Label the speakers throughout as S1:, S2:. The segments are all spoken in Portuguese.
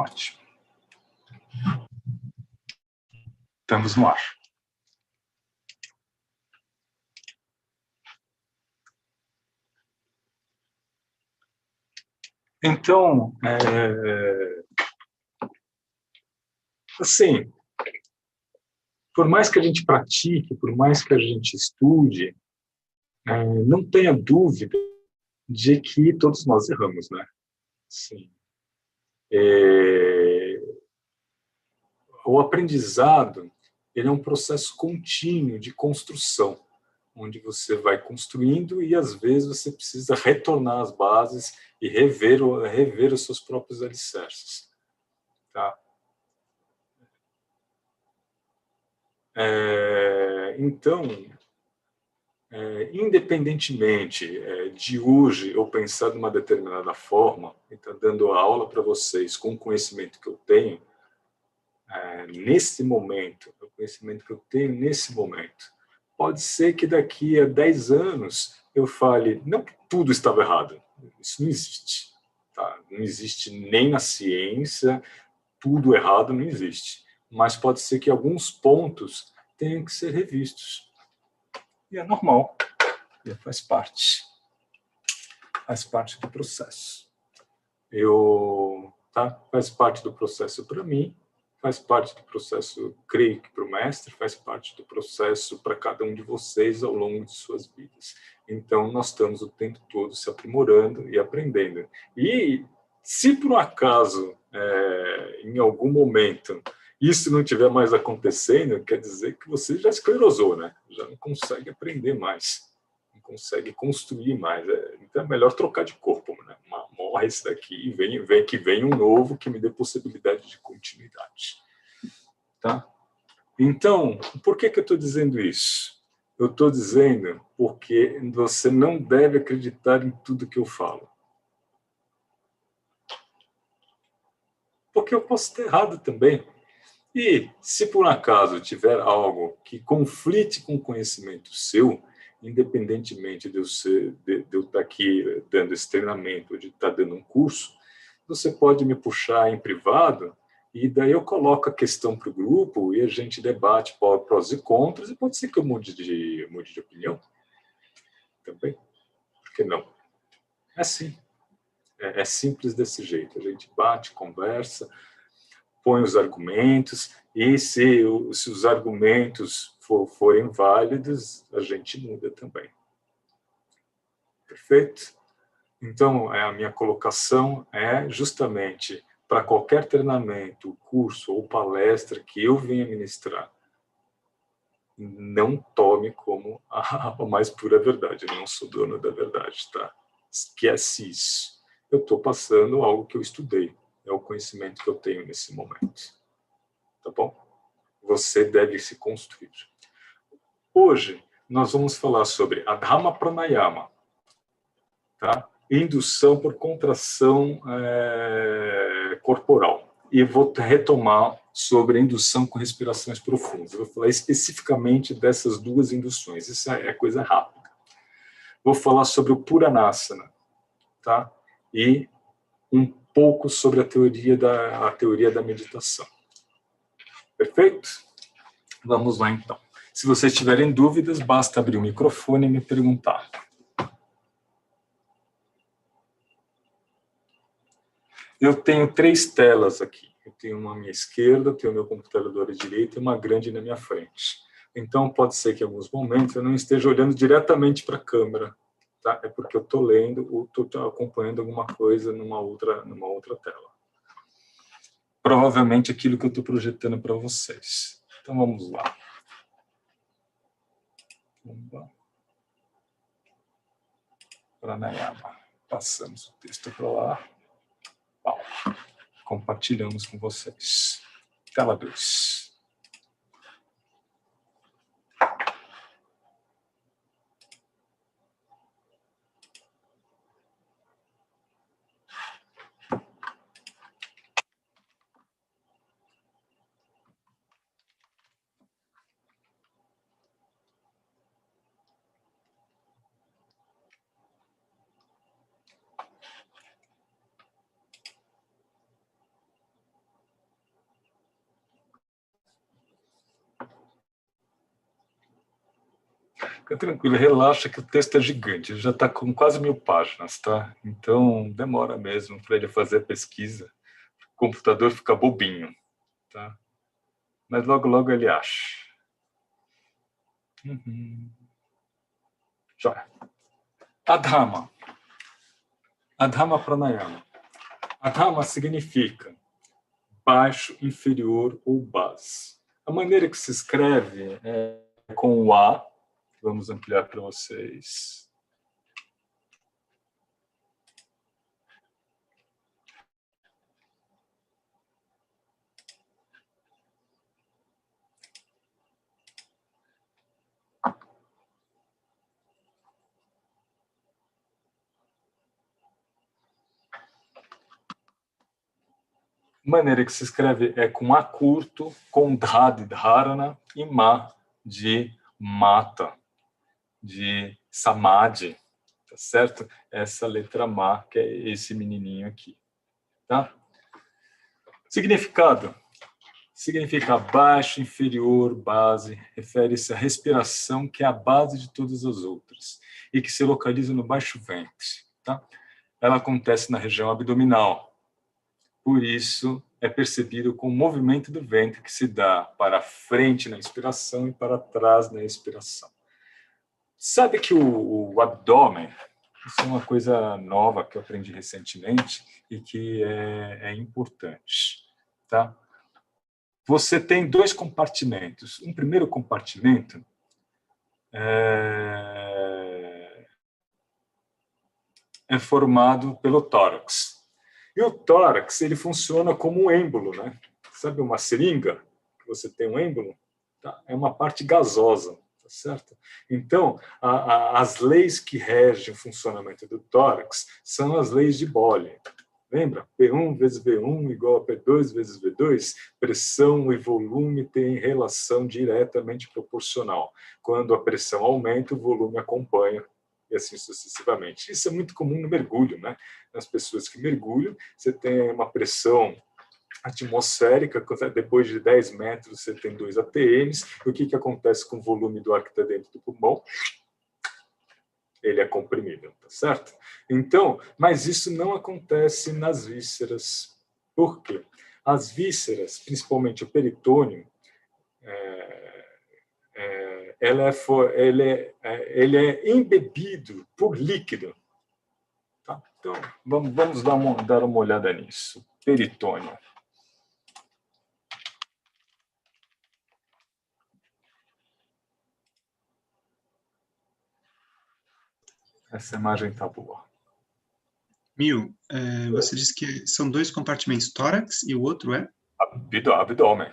S1: Ótimo. Estamos no ar. Então, assim, por mais que a gente pratique, por mais que a gente estude, não tenha dúvida de que todos nós erramos, né? Sim. O aprendizado, ele é um processo contínuo de construção, onde você vai construindo e, às vezes, você precisa retornar às bases e rever os seus próprios alicerces. Tá? Então, independentemente de hoje eu pensar de uma determinada forma, e estar dando aula para vocês com o conhecimento que eu tenho, nesse momento, o conhecimento que eu tenho nesse momento, pode ser que daqui a 10 anos eu fale, não que tudo estava errado, isso não existe. Tá? Não existe nem na ciência, tudo errado não existe. Mas pode ser que alguns pontos tenham que ser revistos. E é normal, e faz parte do processo. Faz parte do processo para mim, faz parte do processo, creio que para o mestre, faz parte do processo para cada um de vocês ao longo de suas vidas. Então, nós estamos o tempo todo se aprimorando e aprendendo. E, se por um acaso, em algum momento, isso não estiver mais acontecendo, quer dizer que você já esclerosou, né? Já não consegue aprender mais, não consegue construir mais. Então, é melhor trocar de corpo, né? Morre esse daqui e vem um novo que me dê possibilidade de continuidade. Tá? Então, por que eu estou dizendo isso? Eu estou dizendo porque você não deve acreditar em tudo que eu falo. Porque eu posso estar errado também. E, se por um acaso tiver algo que conflite com o conhecimento seu, independentemente de eu estar aqui dando esse treinamento, ou de estar dando um curso, você pode me puxar em privado e daí eu coloco a questão para o grupo e a gente debate prós e contras, e pode ser que eu mude de opinião também. Por que não? É assim. É simples desse jeito. A gente bate, conversa, põe os argumentos, e se os argumentos forem válidos, a gente muda também. Perfeito? Então, a minha colocação é justamente para qualquer treinamento, curso ou palestra que eu venha ministrar, não tome como a mais pura verdade. Eu não sou dono da verdade, tá? Esquece isso. Eu estou passando algo que eu estudei. É o conhecimento que eu tenho nesse momento. Tá bom? Você deve se construir. Hoje, nós vamos falar sobre Adhama Pranayama, tá? Indução por contração corporal. E vou retomar sobre a indução com respirações profundas. Eu vou falar especificamente dessas duas induções. Isso é coisa rápida. Vou falar sobre o Puranasana, tá? E um pouco sobre a teoria da meditação. Perfeito? Vamos lá, então. Se vocês tiverem dúvidas, basta abrir o microfone e me perguntar. Eu tenho 3 telas aqui. Eu tenho uma à minha esquerda, tenho o meu computador à direita e uma grande na minha frente. Então, pode ser que em alguns momentos eu não esteja olhando diretamente para a câmera. Tá? É porque eu estou lendo ou estou acompanhando alguma coisa numa outra tela. Provavelmente aquilo que eu estou projetando para vocês. Então, vamos lá. Pranayama. Passamos o texto para lá. Compartilhamos com vocês. Tela 2. Fica tranquilo, relaxa que o texto é gigante, ele já está com quase 1000 páginas, tá? Então, demora mesmo para ele fazer a pesquisa. O computador fica bobinho, tá? Mas logo, logo ele acha. Joia. Adhama. Adhama Pranayama. Adhama significa baixo, inferior ou base. A maneira que se escreve é com o A. Vamos ampliar para vocês. A maneira que se escreve é com A curto, com Dha de dharana e Ma de mata, de samadhi, tá certo? Essa letra Ma, que é esse menininho aqui, tá? Significado. Significa baixo, inferior, base, refere-se à respiração, que é a base de todas as outras, e que se localiza no baixo ventre, tá? Ela acontece na região abdominal. Por isso, é percebido com o movimento do ventre que se dá para frente na inspiração e para trás na expiração. Sabe que o abdômen, isso é uma coisa nova que eu aprendi recentemente e que é importante, tá? Você tem 2 compartimentos. Um primeiro compartimento é formado pelo tórax. E o tórax, ele funciona como um êmbolo, né? Sabe uma seringa? Que você tem um êmbolo? Tá? É uma parte gasosa, tá certo? Então, as leis que regem o funcionamento do tórax são as leis de Boyle. Lembra? P1 vezes V1 igual a P2 vezes V2. Pressão e volume têm relação diretamente proporcional. Quando a pressão aumenta, o volume acompanha, e assim sucessivamente. Isso é muito comum no mergulho, né? Nas pessoas que mergulham, você tem uma pressão atmosférica, depois de 10 metros você tem 2 atms. O que acontece com o volume do ar que está dentro do pulmão? Ele é comprimido, tá certo? Então, mas isso não acontece nas vísceras. Por quê? As vísceras, principalmente o peritônio, ele é embebido por líquido. Tá? Então, vamos dar uma olhada nisso. Peritônio. Essa imagem está boa.
S2: Mil, você disse que são 2 compartimentos, tórax e o outro é?
S1: Abdômen.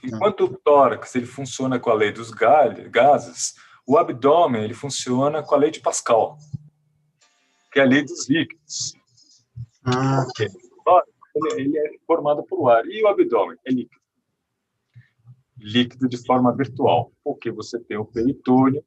S1: Enquanto o tórax ele funciona com a lei dos gases, o abdômen ele funciona com a lei de Pascal, que é a lei dos líquidos.
S2: Ok.
S1: O tórax ele é formado por ar e o abdômen é líquido. Líquido de forma virtual, porque você tem o peritônio,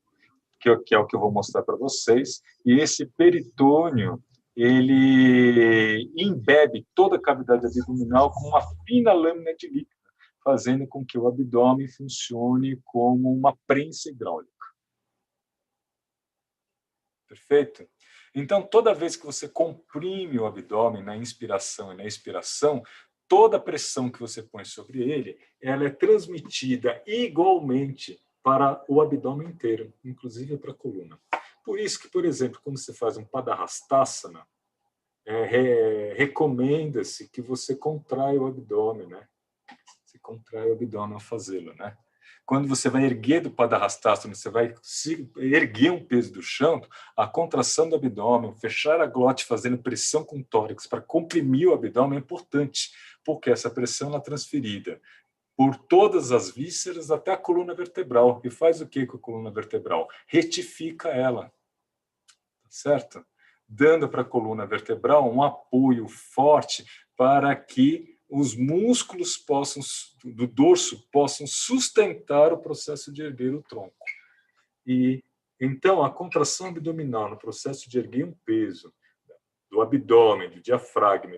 S1: que é o que eu vou mostrar para vocês, e esse peritônio ele embebe toda a cavidade abdominal com uma fina lâmina de líquido, fazendo com que o abdômen funcione como uma prensa hidráulica. Perfeito? Então, toda vez que você comprime o abdômen na inspiração e na expiração, toda a pressão que você põe sobre ele, ela é transmitida igualmente para o abdômen inteiro, inclusive para a coluna. Por isso que, por exemplo, quando você faz um Padahastasana, recomenda-se que você contraia o abdômen, né? Você contrai o abdômen ao fazê-lo, né? Quando você vai erguer do Padahastasana, você vai erguer um peso do chão, a contração do abdômen, fechar a glote fazendo pressão com o tórax para comprimir o abdômen é importante, porque essa pressão é transferida por todas as vísceras até a coluna vertebral. E faz o que com a coluna vertebral? Retifica ela, certo? Dando para a coluna vertebral um apoio forte para que os músculos do dorso possam sustentar o processo de erguer o tronco. E então a contração abdominal no processo de erguer um peso do abdômen, do diafragma,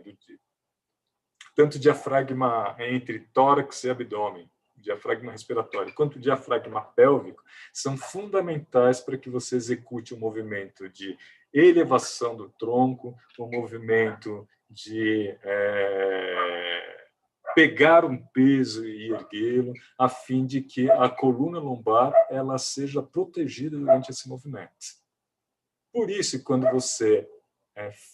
S1: tanto diafragma entre tórax e abdômen, diafragma respiratório, quanto o diafragma pélvico, são fundamentais para que você execute um movimento de elevação do tronco, um movimento de pegar um peso e erguê-lo, a fim de que a coluna lombar ela seja protegida durante esse movimento. Por isso, quando você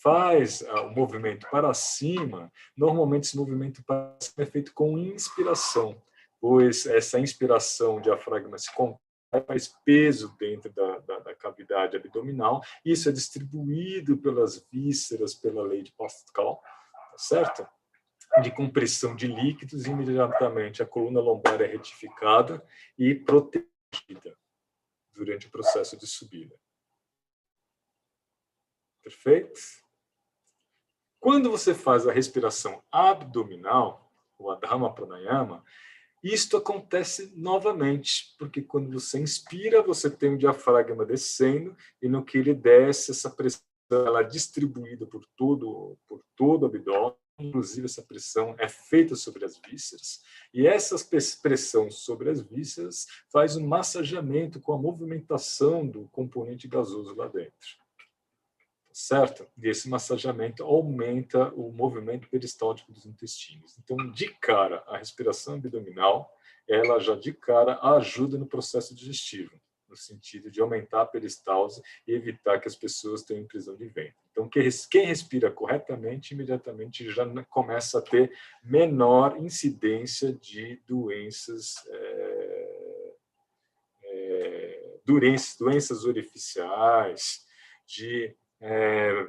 S1: faz o movimento para cima, normalmente esse movimento para cima é feito com inspiração, pois essa inspiração, o diafragma se contrai, faz peso dentro da cavidade abdominal, e isso é distribuído pelas vísceras, pela lei de Pascal, tá certo? De compressão de líquidos, e imediatamente a coluna lombar é retificada e protegida durante o processo de subida. Perfeito? Quando você faz a respiração abdominal, o Adhama Pranayama, isto acontece novamente, porque quando você inspira, você tem o diafragma descendo, e no que ele desce, essa pressão ela é distribuída por todo o abdômen, inclusive essa pressão é feita sobre as vísceras, e essa pressão sobre as vísceras faz um massageamento com a movimentação do componente gasoso lá dentro. Certo? E esse massageamento aumenta o movimento peristáltico dos intestinos. Então, de cara, a respiração abdominal, ela já de cara ajuda no processo digestivo, no sentido de aumentar a peristalse e evitar que as pessoas tenham prisão de ventre. Então, quem respira corretamente, imediatamente já começa a ter menor incidência de doenças orificiais, de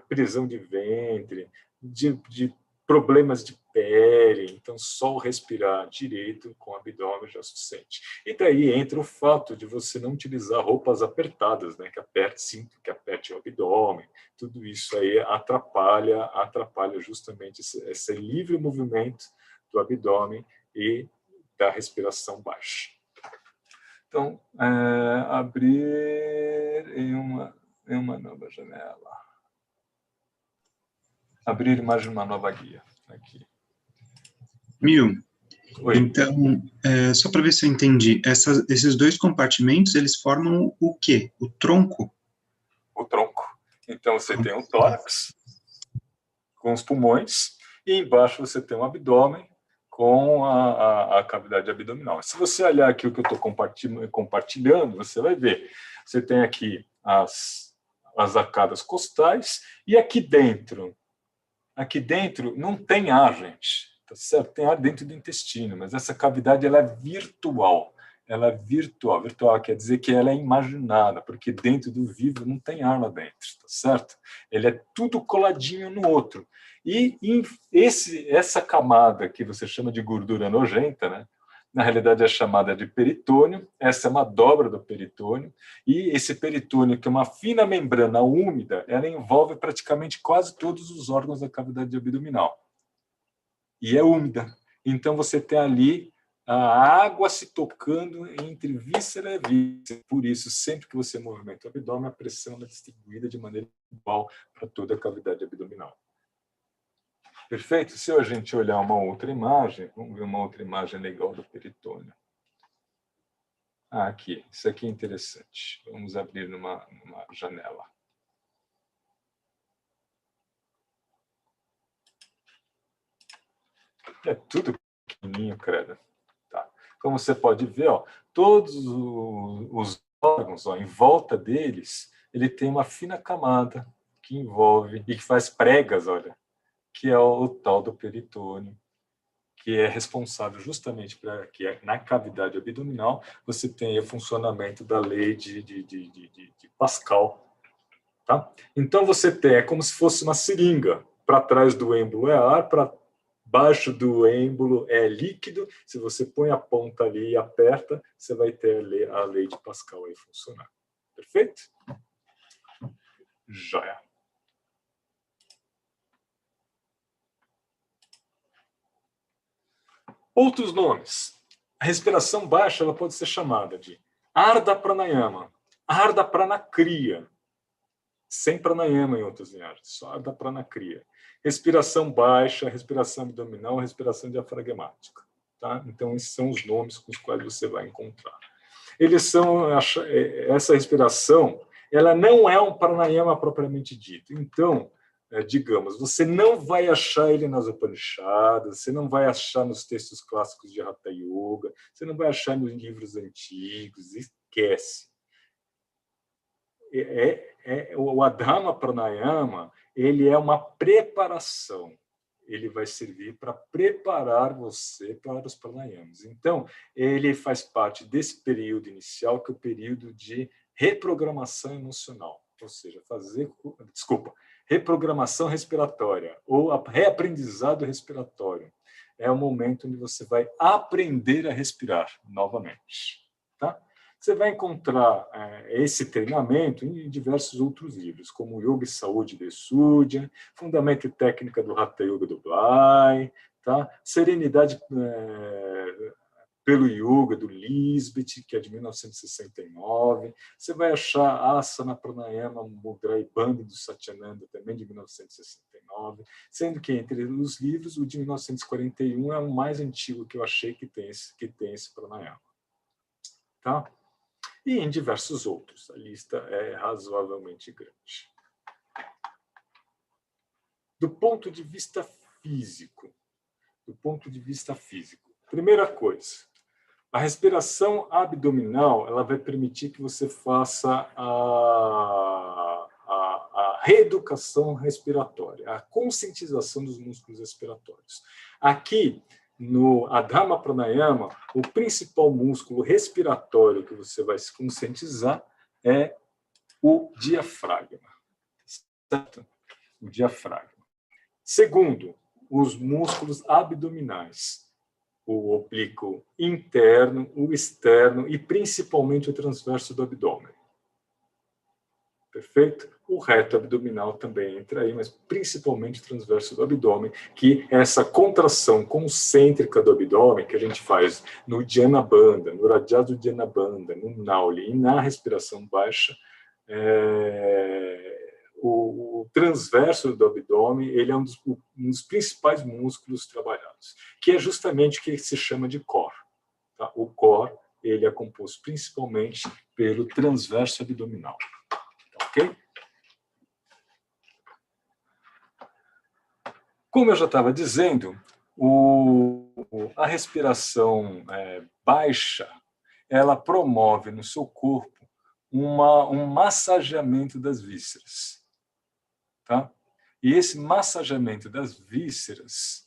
S1: prisão de ventre, de problemas de pele. Então, só o respirar direito com o abdômen já é suficiente. E daí entra o fato de você não utilizar roupas apertadas, né, que aperte cinto, que aperte o abdômen. Tudo isso aí atrapalha justamente esse livre movimento do abdômen e da respiração baixa. Então, abrir em uma nova janela. Abrir mais uma nova guia. Aqui.
S2: Oi. Então, só para ver se eu entendi, esses dois compartimentos, eles formam o quê? O tronco?
S1: O tronco. Então, você tem um tórax com os pulmões, e embaixo você tem um abdômen com a cavidade abdominal. Se você olhar aqui o que eu estou compartilhando, você vai ver. Você tem aqui as arcadas costais, e aqui dentro não tem ar, gente. Tá certo? Tem ar dentro do intestino, mas essa cavidade ela é virtual. Ela é virtual. Virtual quer dizer que ela é imaginada, porque dentro do vivo não tem ar lá dentro, tá certo? Ele é tudo coladinho no outro. E essa camada que você chama de gordura nojenta, né? Na realidade é chamada de peritônio. Essa é uma dobra do peritônio, e esse peritônio, que é uma fina membrana úmida, ela envolve praticamente quase todos os órgãos da cavidade abdominal. E é úmida. Então você tem ali a água se tocando entre víscera e víscera. Por isso, sempre que você movimenta o abdômen, a pressão é distribuída de maneira igual para toda a cavidade abdominal. Perfeito? Se a gente olhar uma outra imagem, vamos ver uma outra imagem legal do peritônio. Aqui. Isso aqui é interessante. Vamos abrir numa janela. É tudo pequenininho, credo. Tá. Como você pode ver, ó, todos os órgãos, ó, em volta deles, ele tem uma fina camada que envolve e que faz pregas, olha, que é o tal do peritônio, que é responsável justamente para que na cavidade abdominal você tenha o funcionamento da lei de Pascal. Tá? Então você tem, é como se fosse uma seringa. Para trás do êmbolo é ar, para baixo do êmbolo é líquido. Se você põe a ponta ali e aperta, você vai ter a lei de Pascal aí funcionar. Perfeito? Joia. Outros nomes. A respiração baixa ela pode ser chamada de Ardha Pranayama, Ardha Pranakriya, sem pranayama em outras linhagens, só Ardha Pranakriya. Respiração baixa, respiração abdominal, respiração diafragmática. Tá? Então, esses são os nomes com os quais você vai encontrar. Eles são, essa respiração, ela não é um pranayama propriamente dito. Então, digamos, você não vai achar ele nas Upanishads, você não vai achar nos textos clássicos de Hatha Yoga, você não vai achar nos livros antigos, esquece. O Adhama Pranayama, ele é uma preparação. Ele vai servir para preparar você para os pranayamas. Então, ele faz parte desse período inicial, que é o período de reprogramação emocional, ou seja, reprogramação respiratória, ou reaprendizado respiratório. É o momento onde você vai aprender a respirar novamente. Tá? Você vai encontrar esse treinamento em diversos outros livros, como Yoga e Saúde de Sudhya, Fundamento e Técnica do Hatha Yoga do Blay, tá? Serenidade pelo Yoga do Lisbeth, que é de 1969. Você vai achar Asana Pranayama Mudra e Bandha do Satyananda, também de 1969, sendo que entre os livros, o de 1941 é o mais antigo que eu achei que tem esse pranayama. Tá? E em diversos outros. A lista é razoavelmente grande. Do ponto de vista físico, primeira coisa, a respiração abdominal, ela vai permitir que você faça a reeducação respiratória, a conscientização dos músculos respiratórios. Aqui, no Adhama Pranayama, o principal músculo respiratório que você vai se conscientizar é o diafragma. Certo? O diafragma. Segundo, os músculos abdominais. O oblíquo interno, o externo e principalmente o transverso do abdômen. Perfeito? O reto abdominal também entra aí, mas principalmente o transverso do abdômen, que é essa contração concêntrica do abdômen que a gente faz no Dhyana Bandha, no Rajasa Dhyana Bandha, no Nauli e na respiração baixa. O transverso do abdômen, ele é um dos principais músculos trabalhados, que é justamente o que se chama de core. Tá? O core, ele é composto principalmente pelo transverso abdominal. Ok? Como eu já estava dizendo, a respiração baixa, ela promove no seu corpo um massageamento das vísceras. Tá? E esse massageamento das vísceras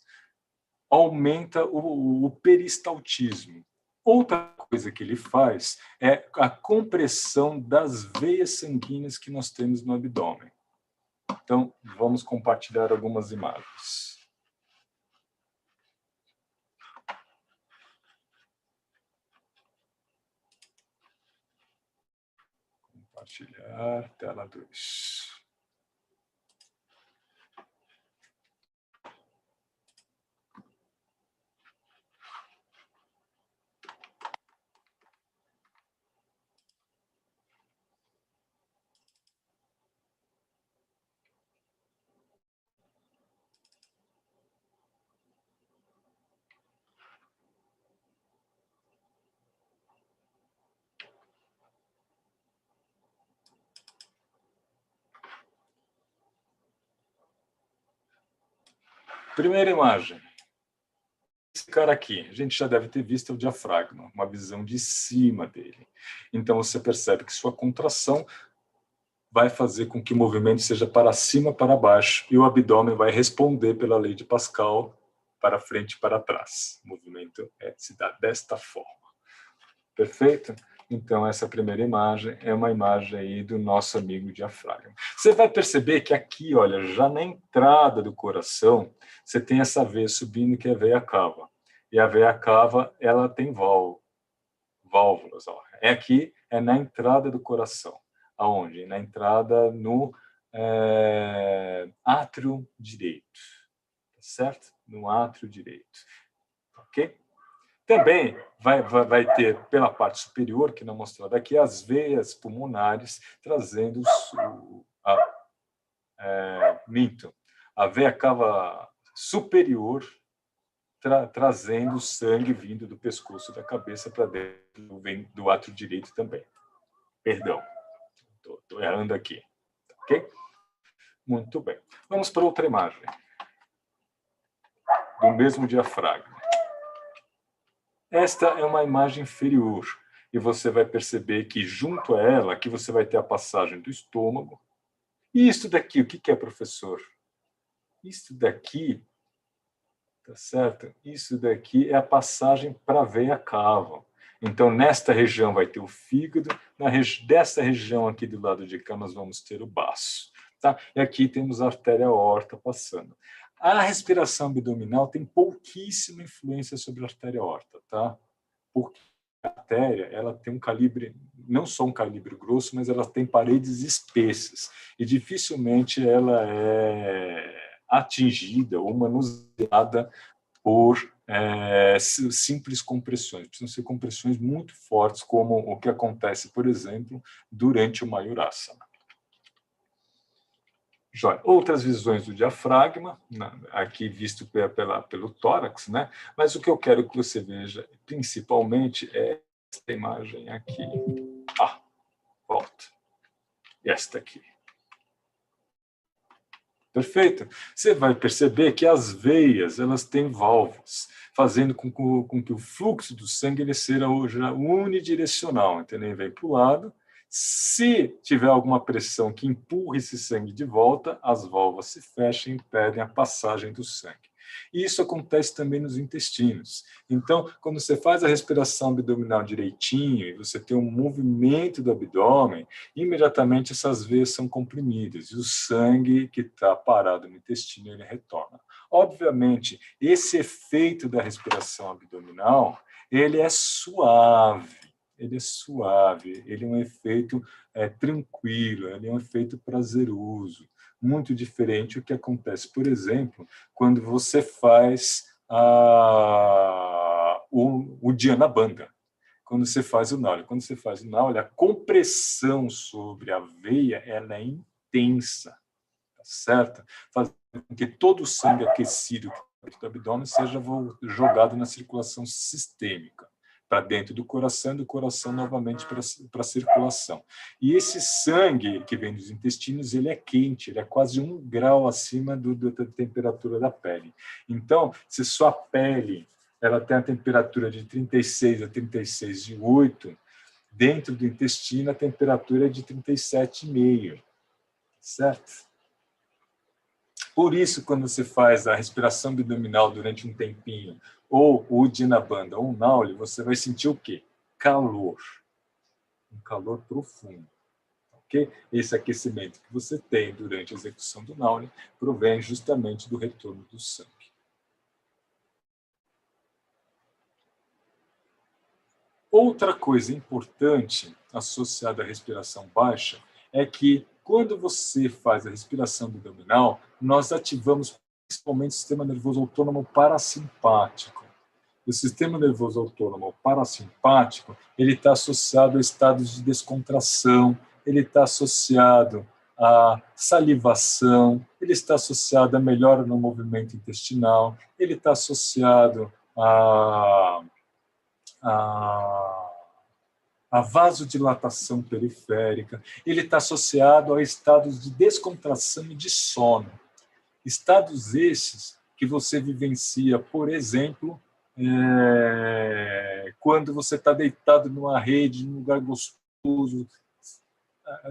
S1: aumenta o peristaltismo. Outra coisa que ele faz é a compressão das veias sanguíneas que nós temos no abdômen. Então, vamos compartilhar algumas imagens. Compartilhar, tela 2. Primeira imagem. Esse cara aqui, a gente já deve ter visto o diafragma, uma visão de cima dele. Então, você percebe que sua contração vai fazer com que o movimento seja para cima, para baixo, e o abdômen vai responder pela lei de Pascal, para frente e para trás. O movimento se dá desta forma. Perfeito? Então, essa primeira imagem é uma imagem aí do nosso amigo diafragma. Você vai perceber que aqui, olha, já na entrada do coração, você tem essa veia subindo, que é a veia cava. E a veia cava, ela tem válvulas. Ó. Aqui é na entrada do coração. Aonde? Na entrada no átrio direito. Certo? No átrio direito. Ok? Também vai ter, pela parte superior, que não mostrado aqui, as veias pulmonares, trazendo a veia cava superior, trazendo o sangue vindo do pescoço e da cabeça para dentro do átrio direito também. Perdão, estou errando aqui. Ok? Muito bem. Vamos para outra imagem. Do mesmo diafragma. Esta é uma imagem inferior. E você vai perceber que, junto a ela, aqui você vai ter a passagem do estômago. E isso daqui, o que é, professor? Isso daqui, tá certo? Isso daqui é a passagem para a veia cava. Então, nesta região vai ter o fígado, dessa região aqui do lado de cá nós vamos ter o baço. Tá? E aqui temos a artéria aorta passando. A respiração abdominal tem pouquíssima influência sobre a artéria aorta, tá? Porque a artéria, ela tem um calibre, não só um calibre grosso, mas ela tem paredes espessas. E dificilmente ela é atingida ou manuseada por simples compressões. Precisam ser compressões muito fortes, como o que acontece, por exemplo, durante o Mayurasana. Joia. Outras visões do diafragma, aqui visto pelo tórax, né? Mas o que eu quero que você veja, principalmente, é esta imagem aqui. Volta. Esta aqui. Perfeito? Você vai perceber que as veias, elas têm válvulas, fazendo com que o fluxo do sangue ele seja unidirecional, entendeu? Ele vem para o lado. Se tiver alguma pressão que empurre esse sangue de volta, as válvulas se fecham e impedem a passagem do sangue. E isso acontece também nos intestinos. Então, quando você faz a respiração abdominal direitinho e você tem um movimento do abdômen, imediatamente essas veias são comprimidas e o sangue que está parado no intestino ele retorna. Obviamente, esse efeito da respiração abdominal ele é suave. Ele é suave, ele é um efeito tranquilo, ele é um efeito prazeroso, muito diferente do que acontece, por exemplo, quando você faz o Dhyana Bandha, quando você faz o Nauli. Quando você faz o Nauli, a compressão sobre a veia ela é intensa, tá certo? Fazendo com que todo o sangue aquecido do abdômen seja jogado na circulação sistêmica, para dentro do coração, e do coração novamente para a circulação. E esse sangue que vem dos intestinos, ele é quente, ele é quase 1 grau acima da temperatura da pele. Então, se sua pele ela tem a temperatura de 36 a 36,8, dentro do intestino a temperatura é de 37,5, certo? Por isso, quando você faz a respiração abdominal durante um tempinho, ou o Dhyana Bandha, ou o Nauli, você vai sentir o quê? Calor. Um calor profundo. Okay? Esse aquecimento que você tem durante a execução do Nauli provém justamente do retorno do sangue. Outra coisa importante associada à respiração baixa é que, quando você faz a respiração abdominal, nós ativamos principalmente o sistema nervoso autônomo parasimpático. O sistema nervoso autônomo parasimpático ele está associado a estados de descontração, ele está associado à salivação, ele está associado a melhora no movimento intestinal, ele está associado a vasodilatação periférica, ele está associado a estados de descontração e de sono. Estados esses que você vivencia, por exemplo, quando você está deitado numa rede, num lugar gostoso,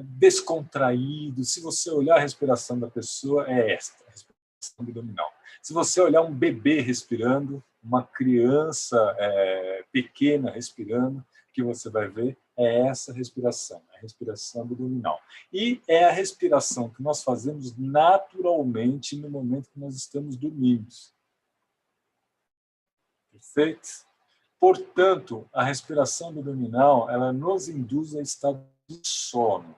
S1: descontraído. Se você olhar a respiração da pessoa, é esta, a respiração abdominal. Se você olhar um bebê respirando, uma criança pequena respirando, que você vai ver é essa respiração, a respiração abdominal. E é a respiração que nós fazemos naturalmente no momento que nós estamos dormindo. Perfeito? Portanto, a respiração abdominal, ela nos induz a estado de sono.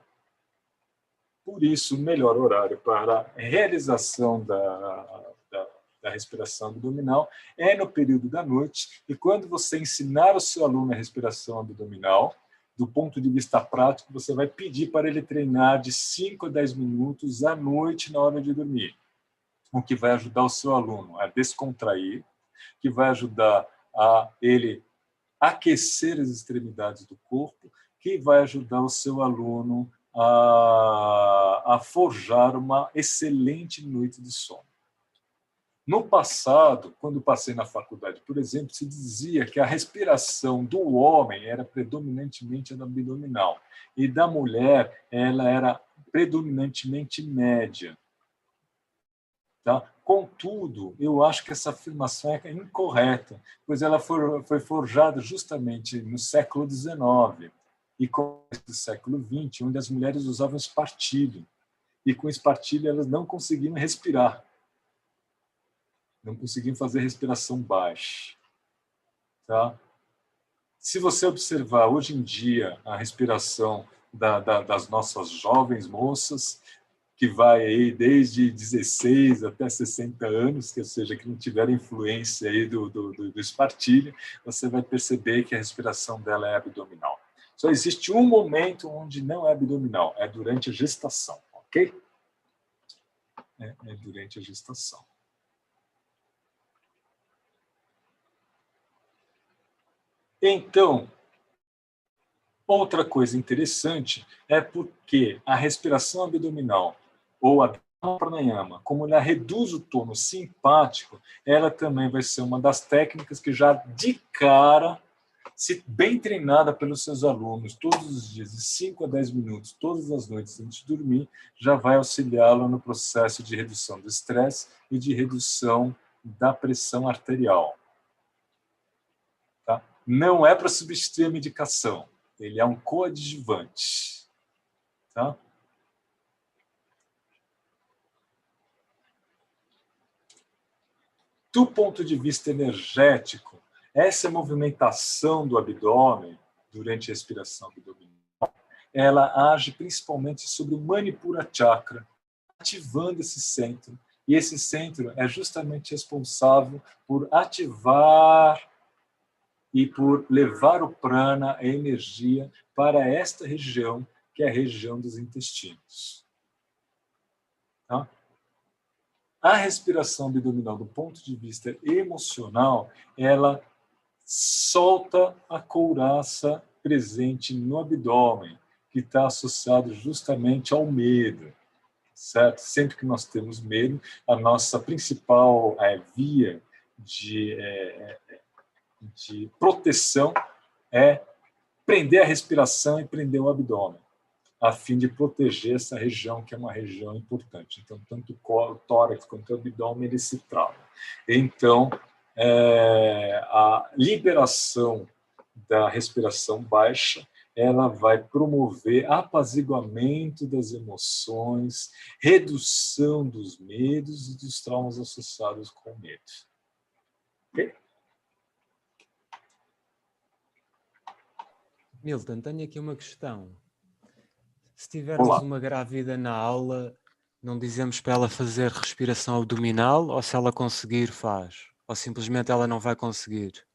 S1: Por isso, o melhor horário para a realização da respiração abdominal é no período da noite, e quando você ensinar o seu aluno a respiração abdominal, do ponto de vista prático, você vai pedir para ele treinar de 5 a 10 minutos à noite na hora de dormir, o que vai ajudar o seu aluno a descontrair, que vai ajudar a ele aquecer as extremidades do corpo, que vai ajudar o seu aluno a forjar uma excelente noite de sono. No passado, quando passei na faculdade, por exemplo, se dizia que a respiração do homem era predominantemente abdominal e da mulher ela era predominantemente média. Tá? Contudo, eu acho que essa afirmação é incorreta, pois ela foi forjada justamente no século XIX e começo do século XX, onde as mulheres usavam espartilho. E com espartilho elas não conseguiam respirar. Não conseguiam fazer respiração baixa. Tá? Se você observar hoje em dia a respiração das nossas jovens moças, que vai aí desde 16 até 60 anos, que, ou seja, que não tiver influência aí do espartilho, você vai perceber que a respiração dela é abdominal. Só existe um momento onde não é abdominal, é durante a gestação, ok? É durante a gestação. Então, outra coisa interessante é porque a respiração abdominal ou a pranayama, como ela reduz o tônus simpático, ela também vai ser uma das técnicas que já de cara, se bem treinada pelos seus alunos todos os dias, de 5 a 10 minutos, todas as noites antes de dormir, já vai auxiliá-lo no processo de redução do estresse e de redução da pressão arterial. Tá? Não é para substituir a medicação, ele é um coadjuvante. Tá? Do ponto de vista energético, essa movimentação do abdômen durante a respiração abdominal, ela age principalmente sobre o Manipura Chakra, ativando esse centro. E esse centro é justamente responsável por ativar e por levar o prana, a energia, para esta região, que é a região dos intestinos. Tá? A respiração abdominal, do ponto de vista emocional, ela solta a couraça presente no abdômen, que está associado justamente ao medo, certo? Sempre que nós temos medo, a nossa principal via de proteção é prender a respiração e prender o abdômen, a fim de proteger essa região, que é uma região importante. Então, tanto o tórax quanto o abdômen, eles se travam. Então, a liberação da respiração baixa, ela vai promover apaziguamento das emoções, redução dos medos e dos traumas associados com o medo. Ok?
S3: Milton, tenho aqui uma questão. Se tivermos uma grávida na aula, não dizemos para ela fazer respiração abdominal, ou se ela conseguir, faz? Ou simplesmente ela não vai conseguir?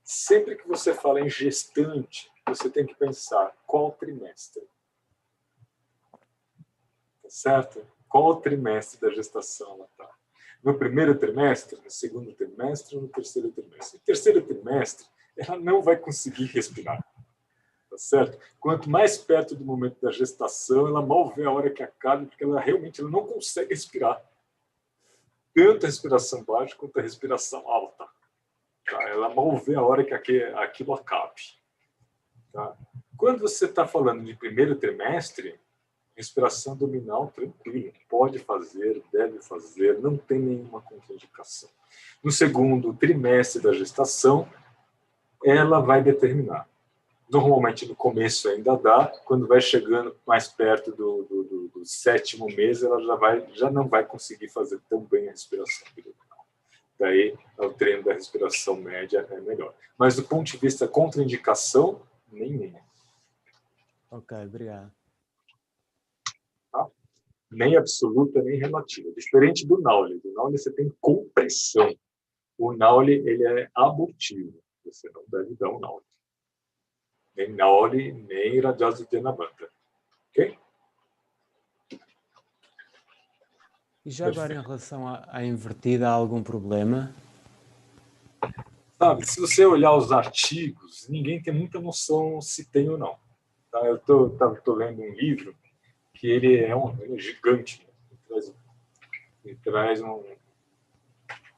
S1: Sempre que você fala em gestante, você tem que pensar qual trimestre. Tá certo? Qual trimestre da gestação ela está? No primeiro trimestre, no segundo trimestre ou no terceiro trimestre? No terceiro trimestre, ela não vai conseguir respirar. Tá certo? Quanto mais perto do momento da gestação, ela mal vê a hora que acabe, porque ela realmente não consegue respirar. Tanto a respiração baixa quanto a respiração alta. Tá? Ela mal vê a hora que aquilo acabe. Tá? Quando você está falando de primeiro trimestre, respiração abdominal tranquilo, pode fazer, deve fazer, não tem nenhuma contraindicação. No segundo trimestre da gestação, ela vai determinar. Normalmente no começo ainda dá, quando vai chegando mais perto do sétimo mês, ela já não vai conseguir fazer tão bem a respiração abdominal. Daí o treino da respiração média é melhor. Mas do ponto de vista contraindicação, nenhuma.
S3: Ok, obrigado.
S1: Tá? Nem absoluta, nem relativa. Diferente do Nauli. Do Nauli você tem compressão. O Nauli, ele é abortivo. Você não deve dar um Nauli. Nem Nauli, nem Rajasuddhana Banta. Ok?
S3: E já agora em relação à invertida, há algum problema?
S1: sabe, se você olhar os artigos, ninguém tem muita noção se tem ou não. Tá? Eu tô lendo um livro que ele é gigante. Ele traz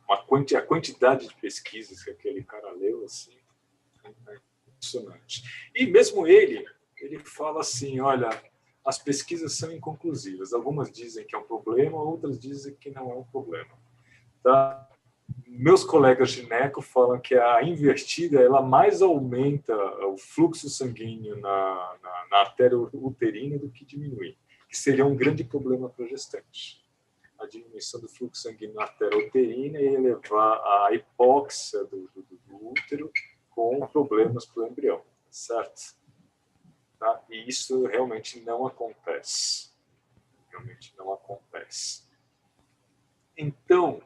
S1: a quantidade de pesquisas que aquele cara leu, assim, é impressionante. E mesmo ele fala assim, olha, as pesquisas são inconclusivas. Algumas dizem que é um problema, outras dizem que não é um problema. Tá? Meus colegas gineco falam que a invertida ela mais aumenta o fluxo sanguíneo na artéria uterina do que diminui, que seria um grande problema para a gestante. A diminuição do fluxo sanguíneo na artéria uterina e levar à hipóxia do útero com problemas para o embrião, certo? Tá? E isso realmente não acontece. Realmente não acontece. Então,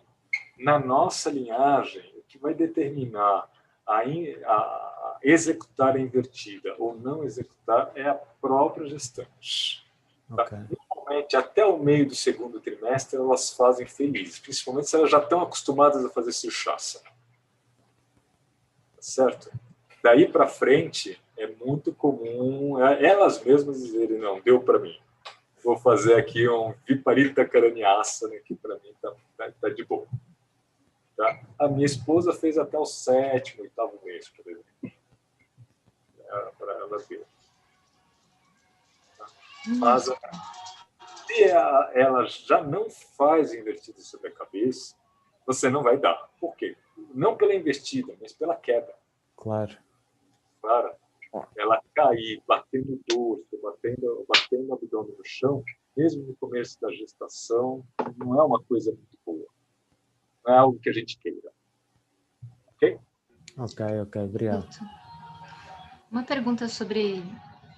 S1: na nossa linhagem, o que vai determinar a executar a invertida ou não executar é a própria gestante. Tá?
S3: Ok.
S1: Normalmente, até o meio do segundo trimestre, elas fazem felizes, principalmente se elas já estão acostumadas a fazer Sirsasana. Tá certo? Daí para frente, é muito comum elas mesmas dizerem, não, deu para mim. Vou fazer aqui um Viparita Karanyasana, que para mim tá de boa. Tá? A minha esposa fez até o 7º, 8º mês, por exemplo. Para ela ver. Tá? Mas se ela já não faz invertida sobre a cabeça, você não vai dar. Por quê? Não pela invertida, mas pela queda.
S3: Claro.
S1: Claro. Ela cair, batendo o dorso, batendo o abdômen no chão, mesmo no começo da gestação, não é uma coisa muito boa. Não é algo que a gente queira. Ok?
S3: Ok, obrigado.
S4: Uma pergunta sobre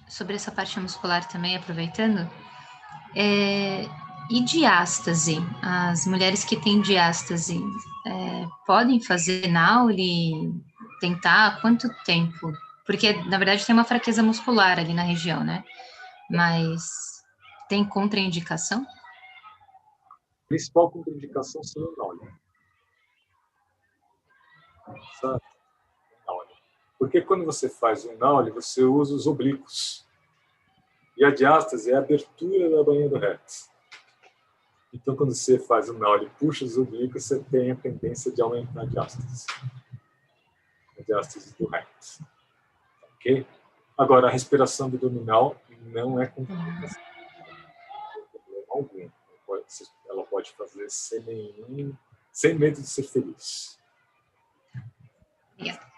S4: essa parte muscular também, aproveitando. E diástase? As mulheres que têm diástase podem fazer Nauli? Tentar? Quanto tempo? Porque, na verdade, tem uma fraqueza muscular ali na região, né? Mas tem contraindicação?
S1: A principal contraindicação seria o Nauli. Sabe? Porque quando você faz um Nauli, você usa os oblíquos. E a diástase é a abertura da bainha do reto. Então, quando você faz um Nauli e puxa os oblíquos, você tem a tendência de aumentar a diástase. A diástase do reto. Ok? Agora, a respiração abdominal não é contraindicação. Não tem problema algum. Ela pode fazer sem medo de ser feliz.
S4: Yeah.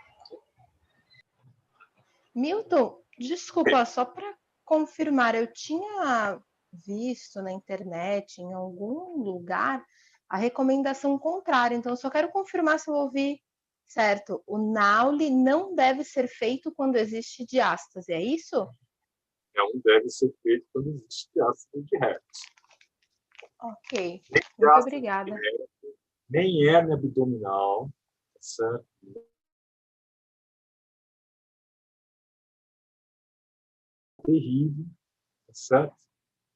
S5: Milton, desculpa, só para confirmar, eu tinha visto na internet, em algum lugar, a recomendação contrária, então eu só quero confirmar se eu ouvi certo. O Nauli não deve ser feito quando existe diástase, é isso?
S1: Não deve ser feito quando existe diástase de reto.
S5: Ok, muito obrigada.
S1: Nem hérnia abdominal, certo? Terrível, certo?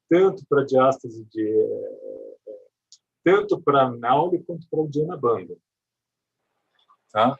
S1: Tanto para diástase tanto para Nauli quanto para o Diana Banda. Tá?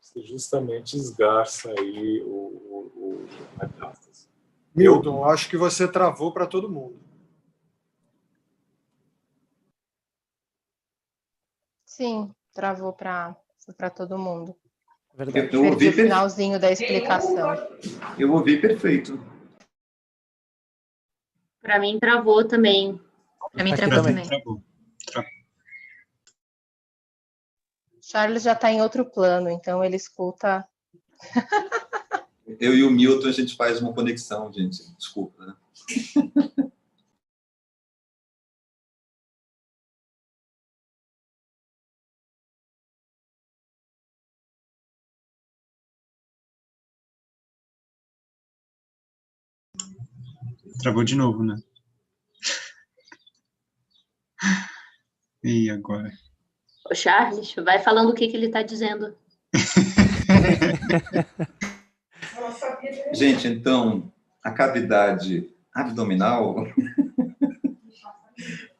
S1: Você justamente esgarça aí a metástase.
S6: Milton, acho que você travou para todo mundo.
S5: Sim, travou para todo mundo.
S3: Verdade.
S7: Eu ouvi
S5: Perdi o finalzinho da explicação.
S7: Eu ouvi perfeito.
S4: Para mim, travou também. Para mim, travou também.
S2: Travou.
S5: Charles já está em outro plano, então ele escuta.
S7: Eu e o Milton, a gente faz uma conexão, gente. Desculpa, né?
S2: Travou de novo, né? E agora?
S8: Ô, Charles, vai falando o que ele está dizendo.
S7: Gente, então, a cavidade abdominal...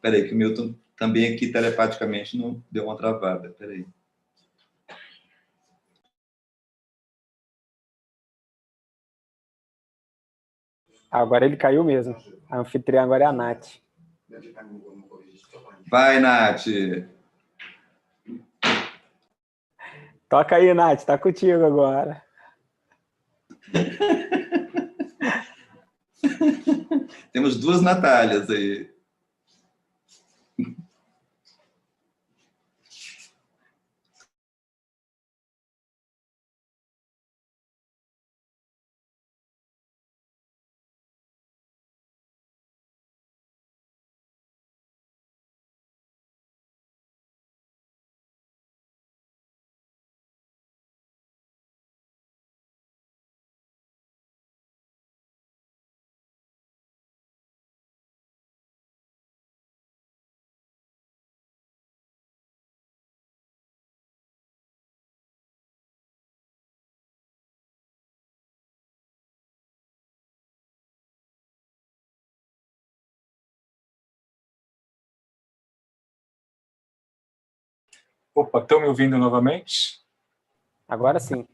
S7: Peraí, que o meu também aqui telepaticamente não deu uma travada. Peraí.
S9: Agora ele caiu mesmo. A anfitriã agora é a Nath.
S7: Vai, Nath!
S9: Toca aí, Nath, tá contigo agora.
S7: Temos duas Natálias aí.
S1: Opa, estão me ouvindo novamente?
S9: Agora sim.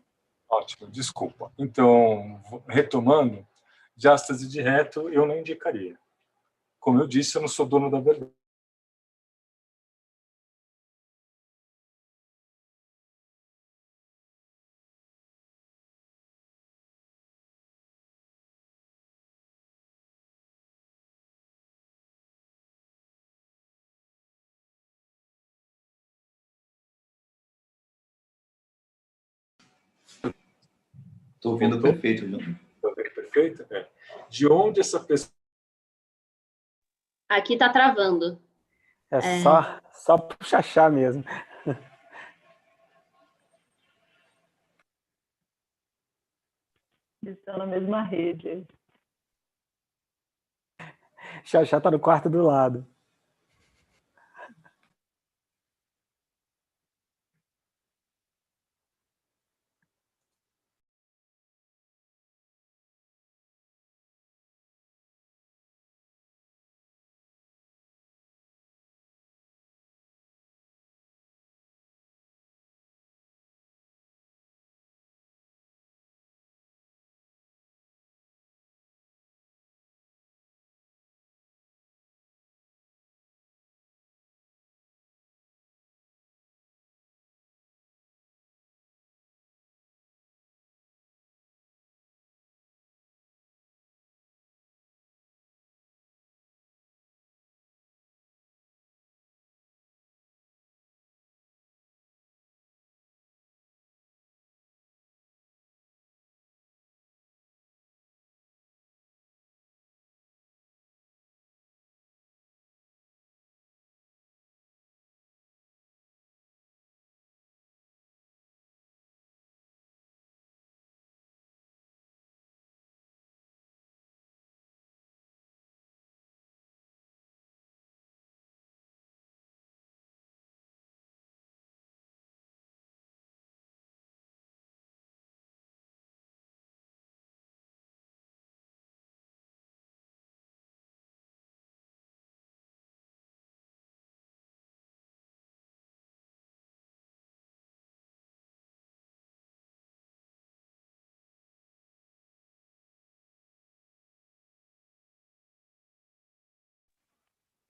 S1: Ótimo, desculpa. Então, retomando, diástase de reto eu não indicaria. Como eu disse, eu não sou dono da verdade.
S7: Estou ouvindo perfeito, João.
S1: Perfeito? É. De onde essa pessoa...
S8: Aqui tá travando.
S9: É só pro Xaxá mesmo.
S5: Eles estão na mesma rede.
S9: Xaxá tá no quarto do lado.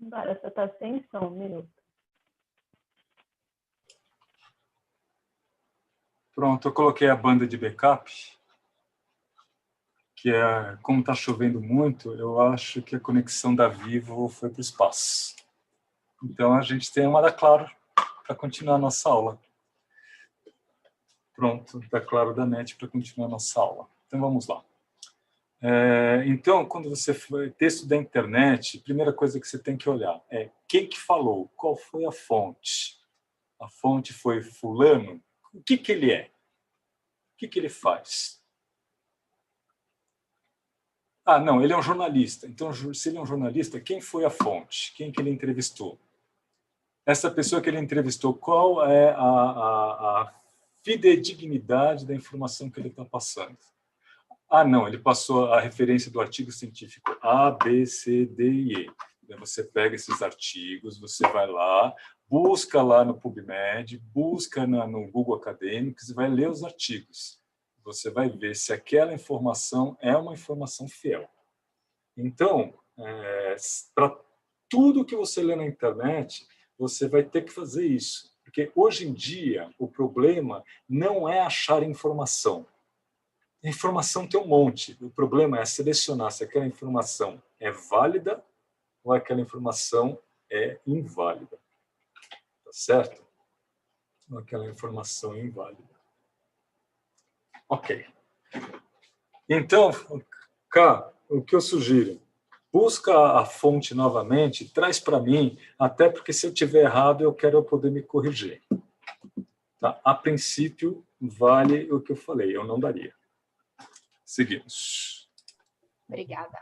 S5: Agora você está sem som, 1 minuto.
S1: Pronto, eu coloquei a banda de backup, que é, como está chovendo muito, eu acho que a conexão da Vivo foi para o espaço. Então, a gente tem uma da Claro para continuar a nossa aula. Pronto, da Claro da NET para continuar a nossa aula. Então, vamos lá. Então, quando você for texto da internet, a primeira coisa que você tem que olhar é quem que falou, qual foi a fonte. A fonte foi fulano. O que que ele é? O que que ele faz? Ah, não, ele é um jornalista. Então, se ele é um jornalista, quem foi a fonte? Quem que ele entrevistou? Essa pessoa que ele entrevistou, qual é a fidedignidade da informação que ele está passando? Ah, não, ele passou a referência do artigo científico A, B, C, D e E. Você pega esses artigos, você vai lá, busca lá no PubMed, busca no Google Acadêmicos e vai ler os artigos. Você vai ver se aquela informação é uma informação fiel. Então, para tudo que você lê na internet, você vai ter que fazer isso. Porque hoje em dia, o problema não é achar informação. A informação tem um monte. O problema é selecionar se aquela informação é válida ou aquela informação é inválida. Tá certo? Ou aquela informação é inválida. Ok. Então, Cá, o que eu sugiro? Busca a fonte novamente, traz para mim, até porque se eu tiver errado, eu quero poder me corrigir. Tá? A princípio, vale o que eu falei, eu não daria. Seguimos.
S5: Obrigada.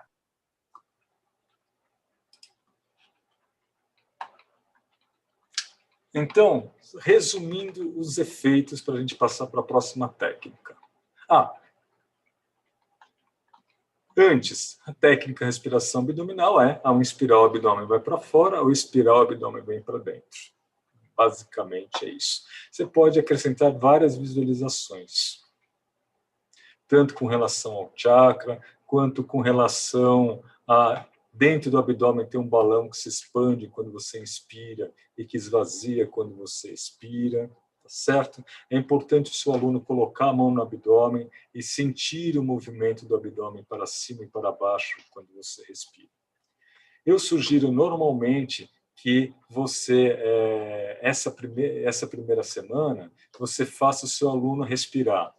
S1: Então, resumindo os efeitos para a gente passar para a próxima técnica. Antes, a técnica respiração abdominal ao inspirar o abdômen vai para fora, ao expirar o abdômen vem para dentro. Basicamente é isso. Você pode acrescentar várias visualizações, tanto com relação ao chakra, quanto com relação a dentro do abdômen tem um balão que se expande quando você inspira e que esvazia quando você expira. Tá certo? É importante o seu aluno colocar a mão no abdômen e sentir o movimento do abdômen para cima e para baixo quando você respira. Eu sugiro normalmente que você, essa primeira semana, você faça o seu aluno respirar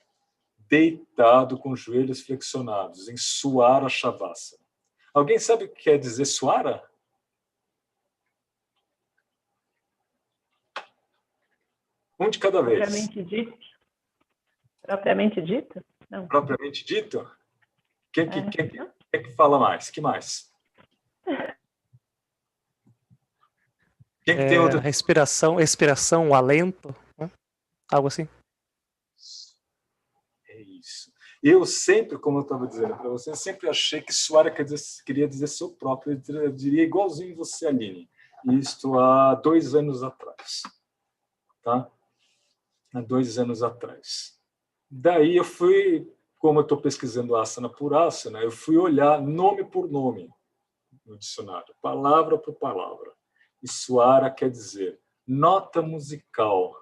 S1: deitado com os joelhos flexionados, em Suara Shavasana. Alguém sabe o que quer dizer Suara? Um de cada vez.
S10: Propriamente dito? Propriamente dito? Não.
S1: Propriamente dito? Quem que fala mais? Que mais? Quem que tem outra?
S11: Respiração, expiração, o alento, né? Algo assim.
S1: É isso. Eu sempre, como eu estava dizendo para você, eu sempre achei que Suara queria dizer seu próprio. Eu diria igualzinho você, Aline. Isto há 2 anos atrás. Tá? Há 2 anos atrás. Daí eu fui, como eu estou pesquisando asana por asana, eu fui olhar nome por nome no dicionário, palavra por palavra. E Suara quer dizer nota musical,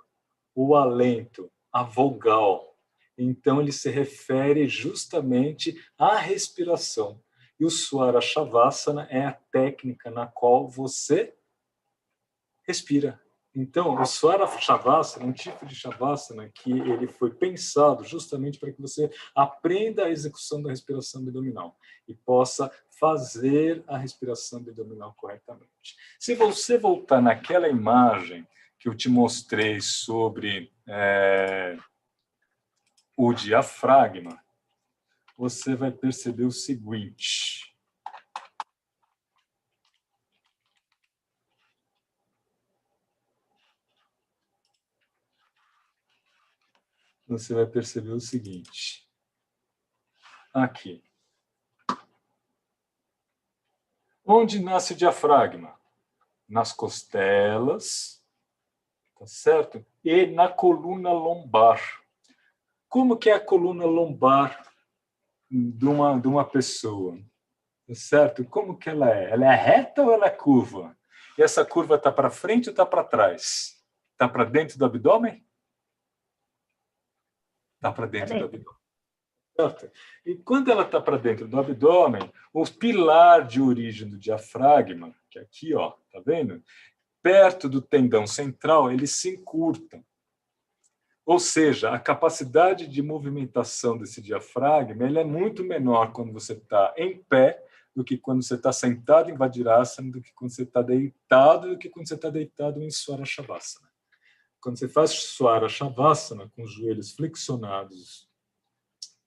S1: o alento, a vogal. Então, ele se refere justamente à respiração. E o Suara Shavasana é a técnica na qual você respira. Então, o Suara Shavasana é um tipo de Shavasana que ele foi pensado justamente para que você aprenda a execução da respiração abdominal e possa fazer a respiração abdominal corretamente. Se você voltar naquela imagem que eu te mostrei sobre o diafragma, você vai perceber o seguinte. Você vai perceber o seguinte. Aqui. Onde nasce o diafragma? Nas costelas, tá certo? E na coluna lombar. Como que é a coluna lombar de uma pessoa? Tá certo? Como que ela é? Ela é reta ou ela é curva? E essa curva está para frente ou está para trás? Está para dentro do abdômen? Está para dentro do abdômen. Certo? E quando ela está para dentro do abdômen, o pilar de origem do diafragma, que é aqui, ó, tá vendo? Perto do tendão central, ele se encurta. Ou seja, a capacidade de movimentação desse diafragma ele é muito menor quando você está em pé do que quando você está sentado em Vajrasana, do que quando você está deitado, do que quando você está deitado em Suara Shavasana. Quando você faz Suara Shavasana com os joelhos flexionados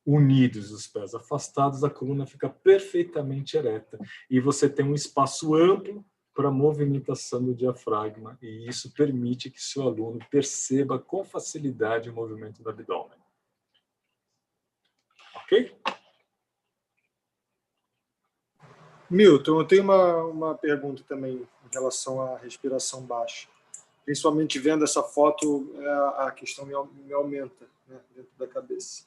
S1: unidos, os pés afastados, a coluna fica perfeitamente ereta. E você tem um espaço amplo para a movimentação do diafragma, e isso permite que seu aluno perceba com facilidade o movimento do abdômen. Ok?
S6: Milton, eu tenho uma pergunta também em relação à respiração baixa. Principalmente vendo essa foto, a questão me aumenta, né, dentro da cabeça.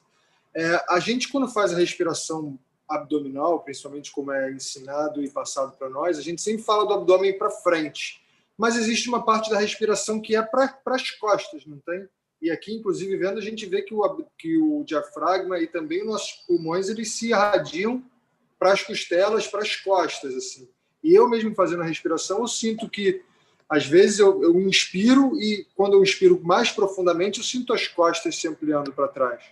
S6: A gente, quando faz a respiração abdominal, principalmente como é ensinado e passado para nós, a gente sempre fala do abdômen para frente. Mas existe uma parte da respiração que é para as costas, não tem? E aqui, inclusive, vendo, a gente vê que o diafragma e também os nossos pulmões, eles se irradiam para as costelas, para as costas, assim. E eu mesmo fazendo a respiração, eu sinto que, às vezes, eu inspiro e, quando eu inspiro mais profundamente, eu sinto as costas se ampliando para trás.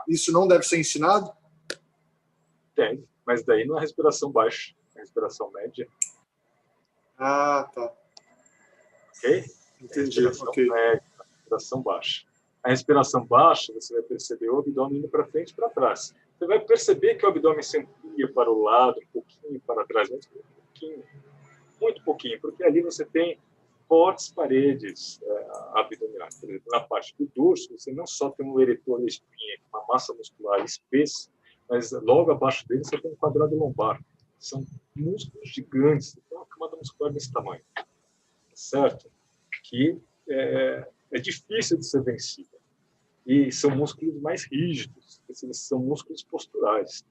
S6: Isso não deve ser ensinado?
S1: Tem, mas daí não é respiração baixa, é respiração média.
S6: Ah, tá.
S1: Ok?
S6: Entendi,
S1: Respiração
S6: ok.
S1: média, respiração baixa. A respiração baixa, você vai perceber o abdômen indo para frente e para trás. Você vai perceber que o abdômen se amplia para o lado, um pouquinho para trás, mas um pouquinho, muito pouquinho, porque ali você tem fortes paredes abdominais. Por exemplo, na parte do dorso, você não só tem um eretor da espinha, uma massa muscular espessa, mas logo abaixo dele você tem um quadrado lombar. São músculos gigantes, tem uma camada muscular desse tamanho. Certo? Que é difícil de ser vencida. E são músculos mais rígidos, são músculos posturais.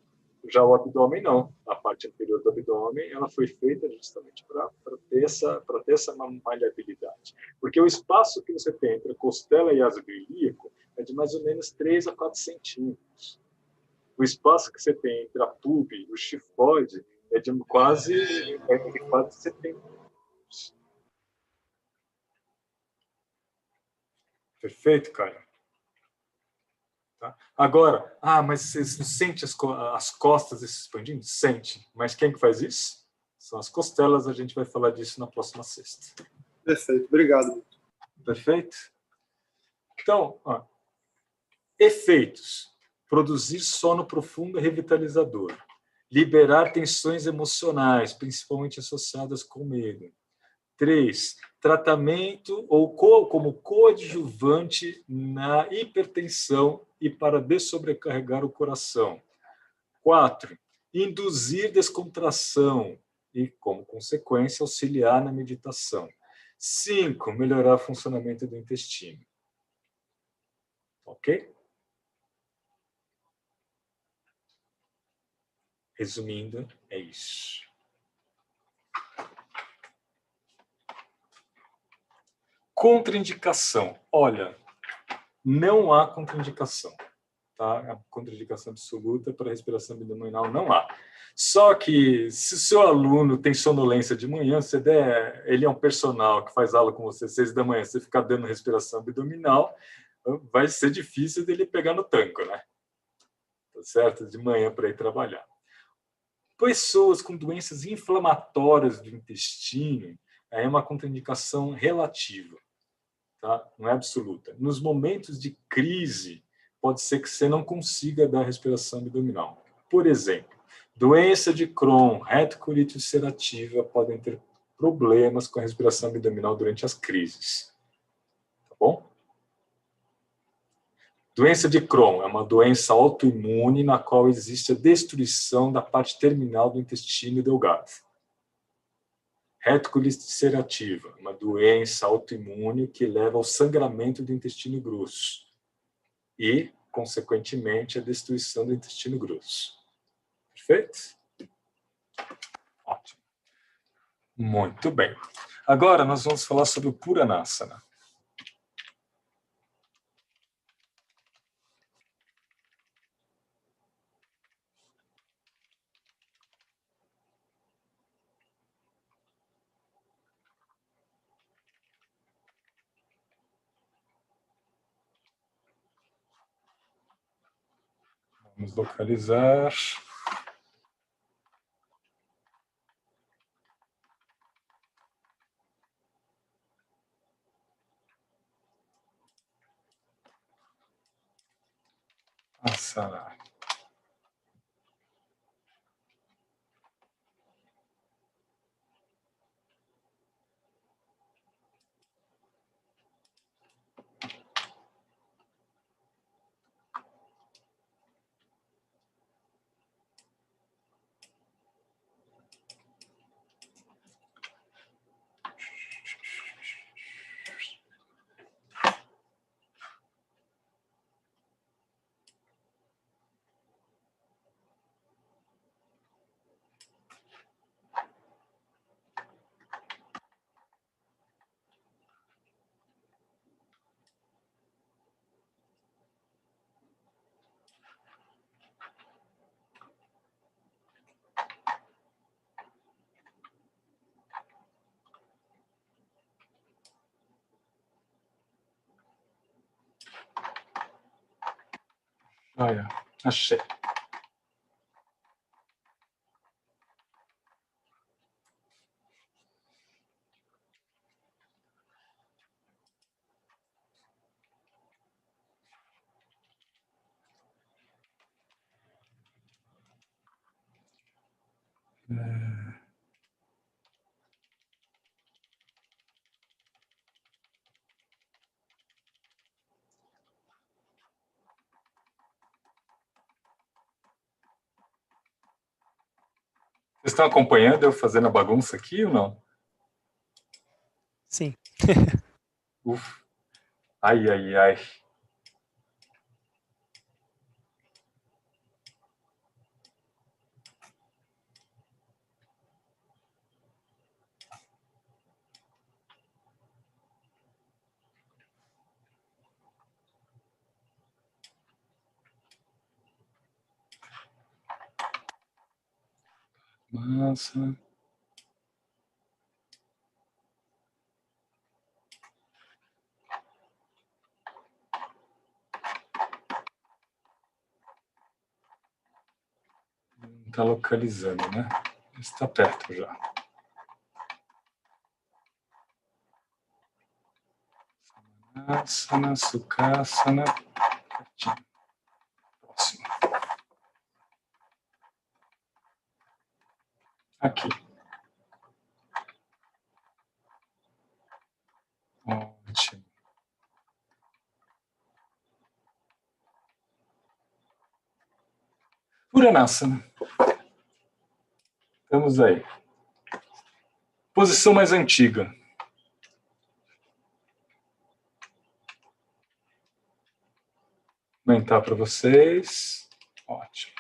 S1: Já o abdômen não. A parte anterior do abdômen ela foi feita justamente para ter essa maleabilidade. Porque o espaço que você tem entre a costela e asa do ilíaco é de mais ou menos 3 a 4 centímetros. O espaço que você tem entre a pube e o chifoide é de quase 70. Perfeito, cara? Tá? Agora, mas você sente as costas se expandindo? Sente. Mas quem que faz isso? São as costelas, a gente vai falar disso na próxima sexta.
S6: Perfeito, obrigado.
S1: Perfeito? Então, efeitos. Produzir sono profundo e revitalizador. Liberar tensões emocionais, principalmente associadas com medo. 3. Tratamento ou como coadjuvante na hipertensão e para dessobrecarregar o coração. 4. Induzir descontração e, como consequência, auxiliar na meditação. 5. Melhorar o funcionamento do intestino. Ok? Resumindo, é isso. Contraindicação. Olha, não há contraindicação. Tá? A contraindicação absoluta para a respiração abdominal não há. Só que, se o seu aluno tem sonolência de manhã, ele é um personal que faz aula com você às 6 da manhã, você ficar dando respiração abdominal, vai ser difícil dele pegar no tranco, né? Tá certo? De manhã para ir trabalhar. Pessoas com doenças inflamatórias do intestino, é uma contraindicação relativa. Tá? Não é absoluta. Nos momentos de crise, pode ser que você não consiga dar respiração abdominal. Por exemplo, doença de Crohn, retocolite ulcerativa podem ter problemas com a respiração abdominal durante as crises. Tá bom? Doença de Crohn é uma doença autoimune na qual existe a destruição da parte terminal do intestino delgado. Retocolite ulcerativa, uma doença autoimune que leva ao sangramento do intestino grosso e, consequentemente, a destruição do intestino grosso. Perfeito? Ótimo. Muito bem. Agora nós vamos falar sobre o Puranasana. Vamos localizar. Asana. Olha, achei. Vocês estão acompanhando eu fazendo a bagunça aqui ou não?
S11: Sim.
S1: Ufa. Ai, ai, ai. Massa. Está localizando, né? Está perto já. Asana, Sukhasana. Próximo. Aqui. Ótimo. Puranasana. Estamos aí. Posição mais antiga. Vou aumentar para vocês. Ótimo.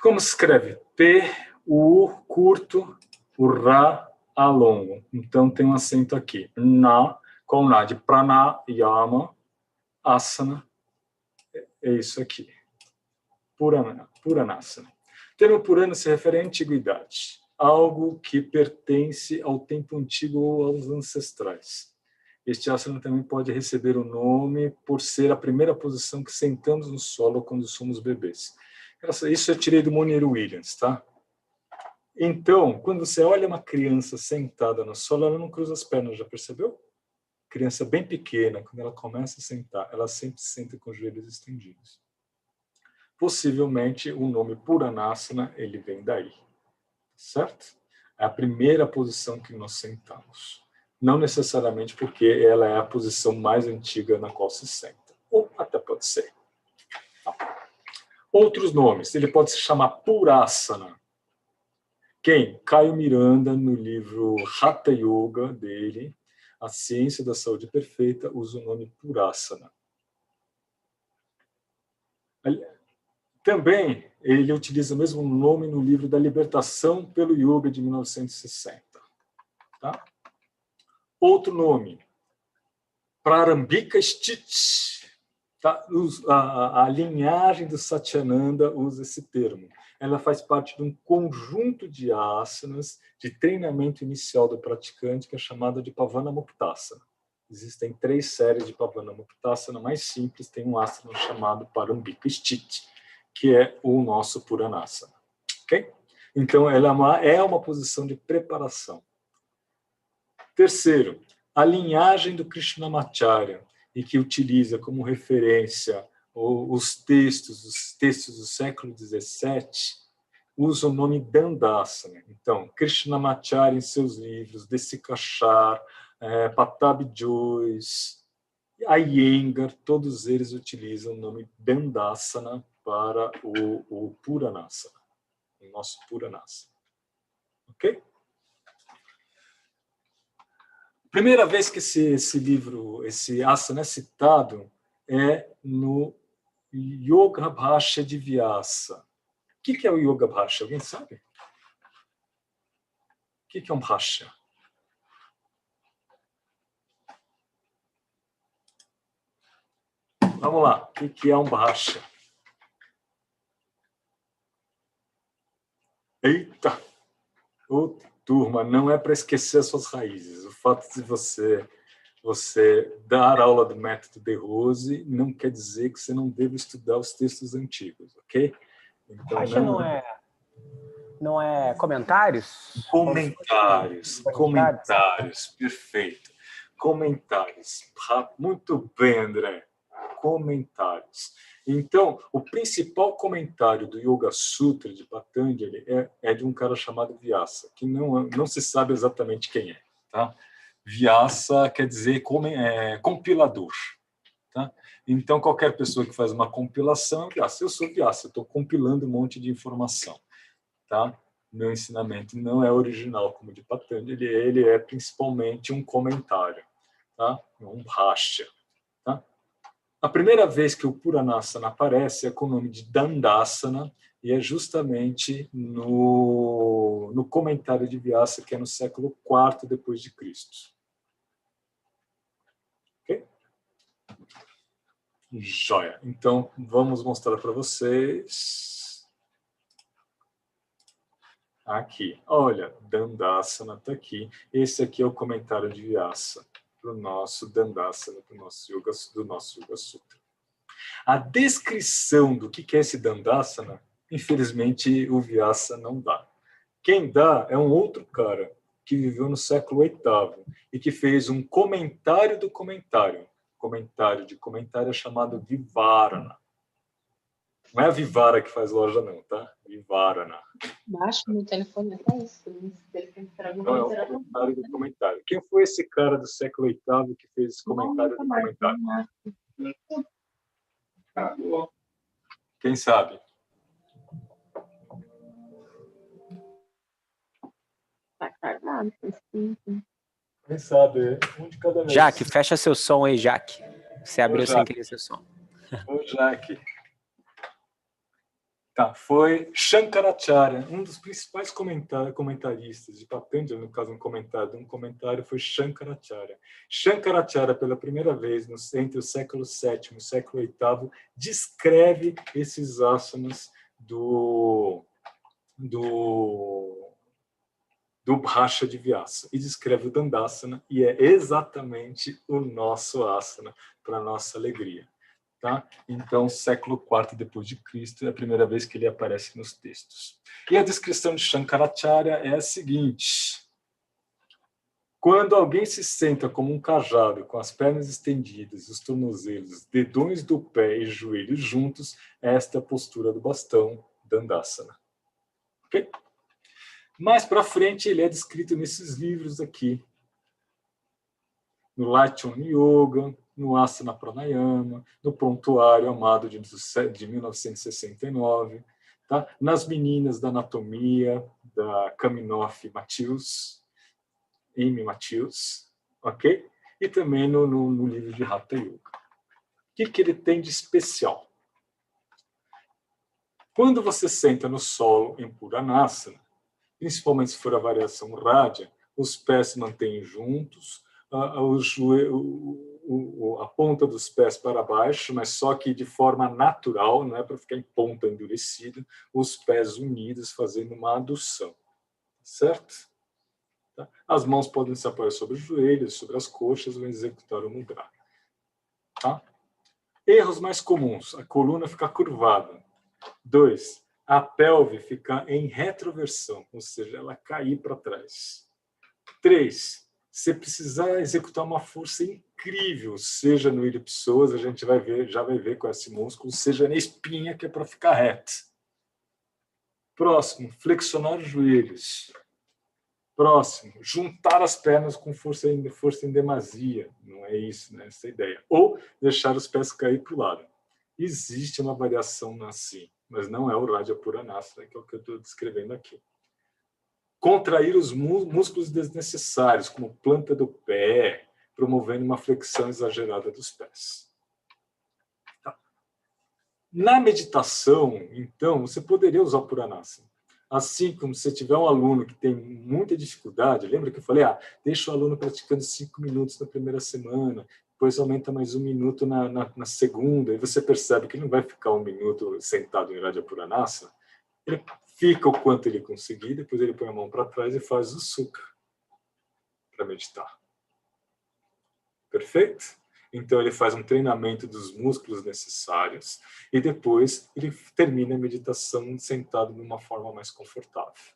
S1: Como se escreve? P, U, curto, o Ra, A longo. Então tem um acento aqui. Na, com Na de Prana, Yama, Asana. É isso aqui. Puranasana. O termo Purana se refere à antiguidade. Algo que pertence ao tempo antigo ou aos ancestrais. Este asana também pode receber o nome por ser a primeira posição que sentamos no solo quando somos bebês. Isso eu tirei do Monier Williams, tá? Então, quando você olha uma criança sentada no solo, ela não cruza as pernas, já percebeu? Criança bem pequena, quando ela começa a sentar, ela sempre senta com os joelhos estendidos. Possivelmente, o nome Puranasana, ele vem daí, certo? É a primeira posição que nós sentamos. Não necessariamente porque ela é a posição mais antiga na qual se senta. Ou até pode ser. Outros nomes. Ele pode se chamar Purasana. Quem? Caio Miranda, no livro Hatha Yoga dele, A Ciência da Saúde Perfeita, usa o nome Purasana. Também ele utiliza o mesmo nome no livro da Libertação pelo Yoga, de 1960. Tá? Outro nome, Prarambika Stiti. Tá? A linhagem do Satyananda usa esse termo. Ela faz parte de um conjunto de asanas de treinamento inicial do praticante, que é chamada de Pavana Muktasana. Existem 3 séries de Pavana Muktasana. Mais simples, tem um asana chamado Prarambika Stiti, que é o nosso Puranasana. Okay? Então, ela é uma posição de preparação. Terceiro, a linhagem do Krishnamacharya, e que utiliza como referência os textos do século XVII, usa o nome Dandasana. Então, Krishnamacharya, em seus livros, Desikachar, Patabi Joyce, Iyengar, todos eles utilizam o nome Dandasana para o Puranasana, o nosso Puranasana. Ok? Primeira vez que esse livro, esse asana é citado, é no Yoga Bhashya de Vyasa. O que é o Yoga Bhashya? Alguém sabe? O que é um Bhashya? Vamos lá. O que é um Bhashya? Eita! Ô, turma, não é para esquecer as suas raízes. O fato de você você dar aula do método de Rose não quer dizer que você não deva estudar os textos antigos, ok? Então,
S9: Racha não é comentários?
S1: Comentários, perfeito. Comentários. Muito bem, André. Comentários. Então, o principal comentário do Yoga Sutra de Patanjali é de um cara chamado Vyasa, que não se sabe exatamente quem é. Tá? Vyasa quer dizer compilador. Tá? Então, qualquer pessoa que faz uma compilação é Vyasa. Eu sou Vyasa, estou compilando um monte de informação. Tá? Meu ensinamento não é original como o de Patanjali, ele é principalmente um comentário, tá? Um bhashya. Tá? A primeira vez que o Puranasana aparece é com o nome de Dandasana, e é justamente no comentário de Vyasa, que é no século IV depois de Cristo. Ok? Joia. Então, vamos mostrar para vocês. Aqui. Olha, Dandasana está aqui. Esse aqui é o comentário de Vyasa para o nosso Dandasana, do nosso Yoga Sutra. A descrição do que é esse Dandasana, infelizmente, o Vyasa não dá. Quem dá é um outro cara que viveu no século VIII e que fez um comentário do comentário. Comentário de comentário é chamado Vivarana. Não é a Vivara que faz loja, não, tá? Vivarana.
S12: Baixo no telefone até isso.
S1: Não, é o comentário do comentário. Quem foi esse cara do século VIII que fez esse comentário do comentário? Quem sabe?
S12: Tá cagado.
S1: Quem sabe? Um de cada vez.
S9: Jaque, fecha seu som aí, Jaque. Você abriu sem querer seu som.
S1: Ô, Jaque. Tá, foi Shankaracharya, um dos principais comentaristas de Patanjali, no caso um comentário foi Shankaracharya. Shankaracharya, pela primeira vez, entre o século VII e o século VIII, descreve esses asanas do Bhashya de Vyasa, e descreve o Dandasana, e é exatamente o nosso asana, para nossa alegria. Tá? Então, século IV depois de Cristo é a primeira vez que ele aparece nos textos. E a descrição de Shankaracharya é a seguinte: quando alguém se senta como um cajado, com as pernas estendidas, os tornozelos, dedões do pé e joelhos juntos, esta é a postura do bastão, Dandasana. Ok? Mais para frente, ele é descrito nesses livros aqui, no Lachana Yoga, no Asana Pranayama, no Prontuário Amado de 1969, tá? Nas Meninas da Anatomia, da Kaminoff Matthews, Amy Matthews, ok? E também no livro de Hatha Yoga. O que ele tem de especial? Quando você senta no solo em Puranasana, principalmente se for a variação Radha, os pés se mantêm juntos, a ponta dos pés para baixo, mas só que de forma natural, não é para ficar em ponta endurecida, os pés unidos fazendo uma adução, certo? Tá? As mãos podem se apoiar sobre os joelhos, sobre as coxas ou executar o mudra. Tá? Erros mais comuns: a coluna ficar curvada. 2. A pelve ficar em retroversão, ou seja, ela cair para trás. 3. Se precisar executar uma força incrível, seja no ilipsoas, a gente já vai ver com esse músculo, seja na espinha, que é para ficar reto. Próximo, flexionar os joelhos. Próximo, juntar as pernas com força em demasia. Não é isso, né? Essa é a ideia. Ou deixar os pés cair para o lado. Existe uma variação assim, mas não é o Raja Puranasana, que é o que eu estou descrevendo aqui. Contrair os músculos desnecessários, como planta do pé, promovendo uma flexão exagerada dos pés. Tá. Na meditação, então, você poderia usar o Puranasana. Assim como se tiver um aluno que tem muita dificuldade, lembra que eu falei, deixa o aluno praticando 5 minutos na primeira semana, depois aumenta mais 1 minuto na segunda, e você percebe que não vai ficar 1 minuto sentado em Raja Puranasana. Ele fica o quanto ele conseguir, depois ele põe a mão para trás e faz o sukha para meditar. Perfeito? Então, ele faz um treinamento dos músculos necessários e depois ele termina a meditação sentado de uma forma mais confortável.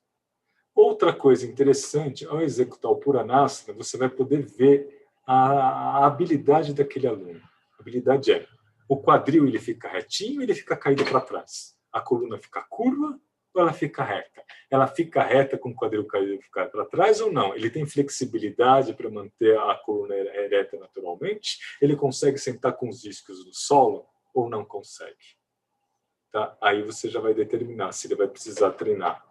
S1: Outra coisa interessante, ao executar o Puranasana, você vai poder ver a habilidade daquele aluno. A habilidade é, o quadril ele fica retinho, ele fica caído para trás. A coluna fica curva ou ela fica reta? Ela fica reta com o quadril caído para trás ou não? Ele tem flexibilidade para manter a coluna ereta naturalmente? Ele consegue sentar com os discos no solo ou não consegue? Tá? Aí você já vai determinar se ele vai precisar treinar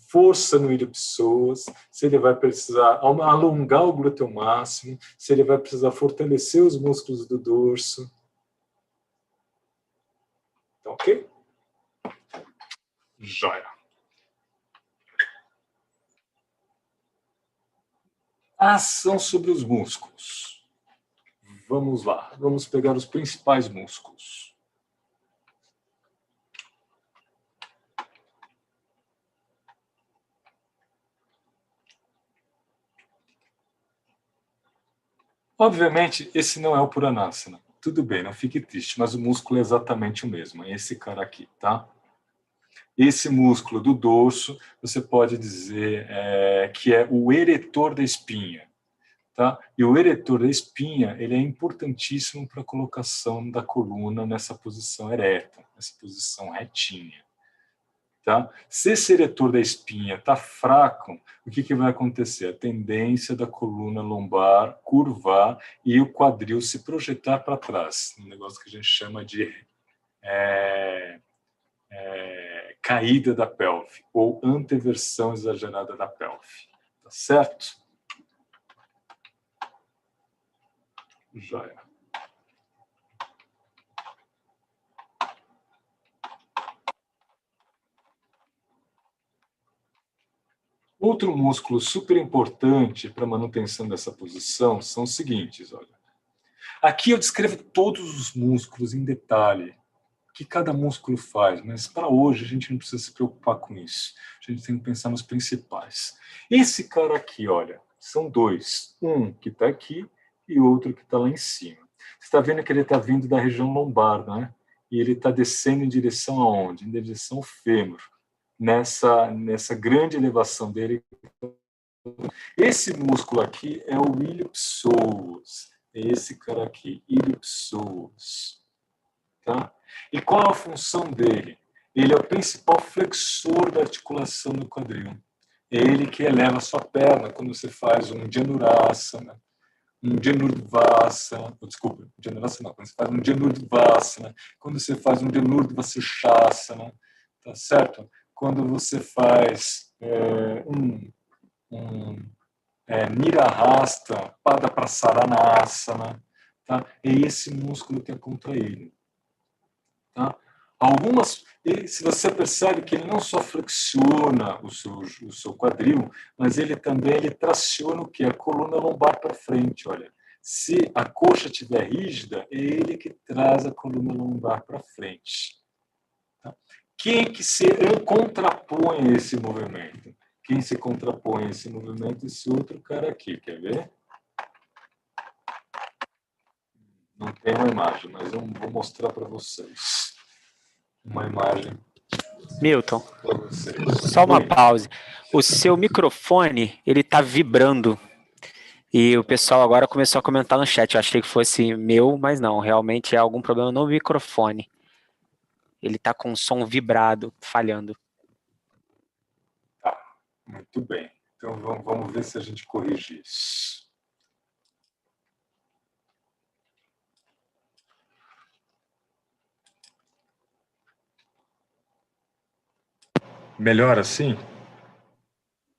S1: força no ilho-psoas, se ele vai precisar alongar o glúteo máximo, se ele vai precisar fortalecer os músculos do dorso. Tá ok? Joia. Ação sobre os músculos. Vamos lá, vamos pegar os principais músculos. Obviamente, esse não é o Puranasana. Tudo bem, não fique triste, mas o músculo é exatamente o mesmo. É esse cara aqui, tá? Esse músculo do dorso, você pode dizer que é o eretor da espinha. Tá? E o eretor da espinha ele é importantíssimo para a colocação da coluna nessa posição ereta, nessa posição retinha. Tá? Se esse eretor da espinha está fraco, o que vai acontecer? A tendência da coluna lombar curvar e o quadril se projetar para trás. Um negócio que a gente chama de caída da pelve ou anteversão exagerada da pelve. Tá certo? Joia. Outro músculo super importante para a manutenção dessa posição são os seguintes. Olha. Aqui eu descrevo todos os músculos em detalhe, o que cada músculo faz, mas para hoje a gente não precisa se preocupar com isso. A gente tem que pensar nos principais. Esse cara aqui, olha, são dois. Um que está aqui e outro que está lá em cima. Você está vendo que ele está vindo da região lombar, né? E ele está descendo em direção aonde? Em direção ao fêmur. Nessa grande elevação dele. Esse músculo aqui é o ilho-psoas. É esse cara aqui, ilho-psoas. Tá? E qual é a função dele? Ele é o principal flexor da articulação do quadril. É ele que eleva a sua perna quando você faz um Dhanurasana, um Dhanurdvasana, desculpa, Dhanurasana não, quando você faz um Dhanurdvasana, quando você faz um Dhanurdvasishasana, tá certo? Quando você faz Nirahasta, Padaprasaranasana, tá? É esse músculo que é contraído. Tá? Se você percebe que ele não só flexiona o seu quadril, mas ele também traciona o que? A coluna lombar para frente. Olha. Se a coxa estiver rígida, é ele que traz a coluna lombar para frente. Tá? Quem que se contrapõe a esse movimento? Quem se contrapõe a esse movimento? Esse outro cara aqui, quer ver? Não tem uma imagem, mas eu vou mostrar para vocês. Uma imagem.
S11: Milton, só uma pausa. O seu microfone, ele tá vibrando. E o pessoal agora começou a comentar no chat. Eu achei que fosse meu, mas não. Realmente é algum problema no microfone. Ele tá com som vibrado, falhando.
S1: Tá, muito bem. Então vamos ver se a gente corrige isso. Melhor assim?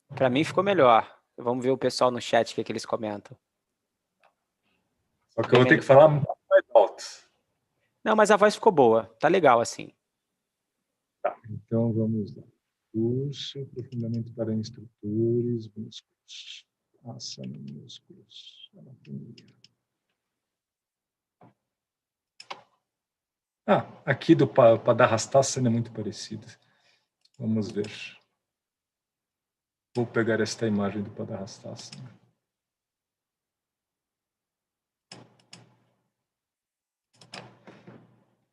S11: Para mim ficou melhor. Vamos ver o pessoal no chat o que eles comentam.
S1: Só que eu vou ter que falar mais alto.
S11: Não, mas a voz ficou boa. Tá legal assim.
S1: Tá, então vamos lá. Curso, aprofundamento para instrutores, músculos. Asana, músculos. Anatomia. Aqui do Padarhastasana é muito parecido. Vamos ver. Vou pegar esta imagem do Padarhastasana.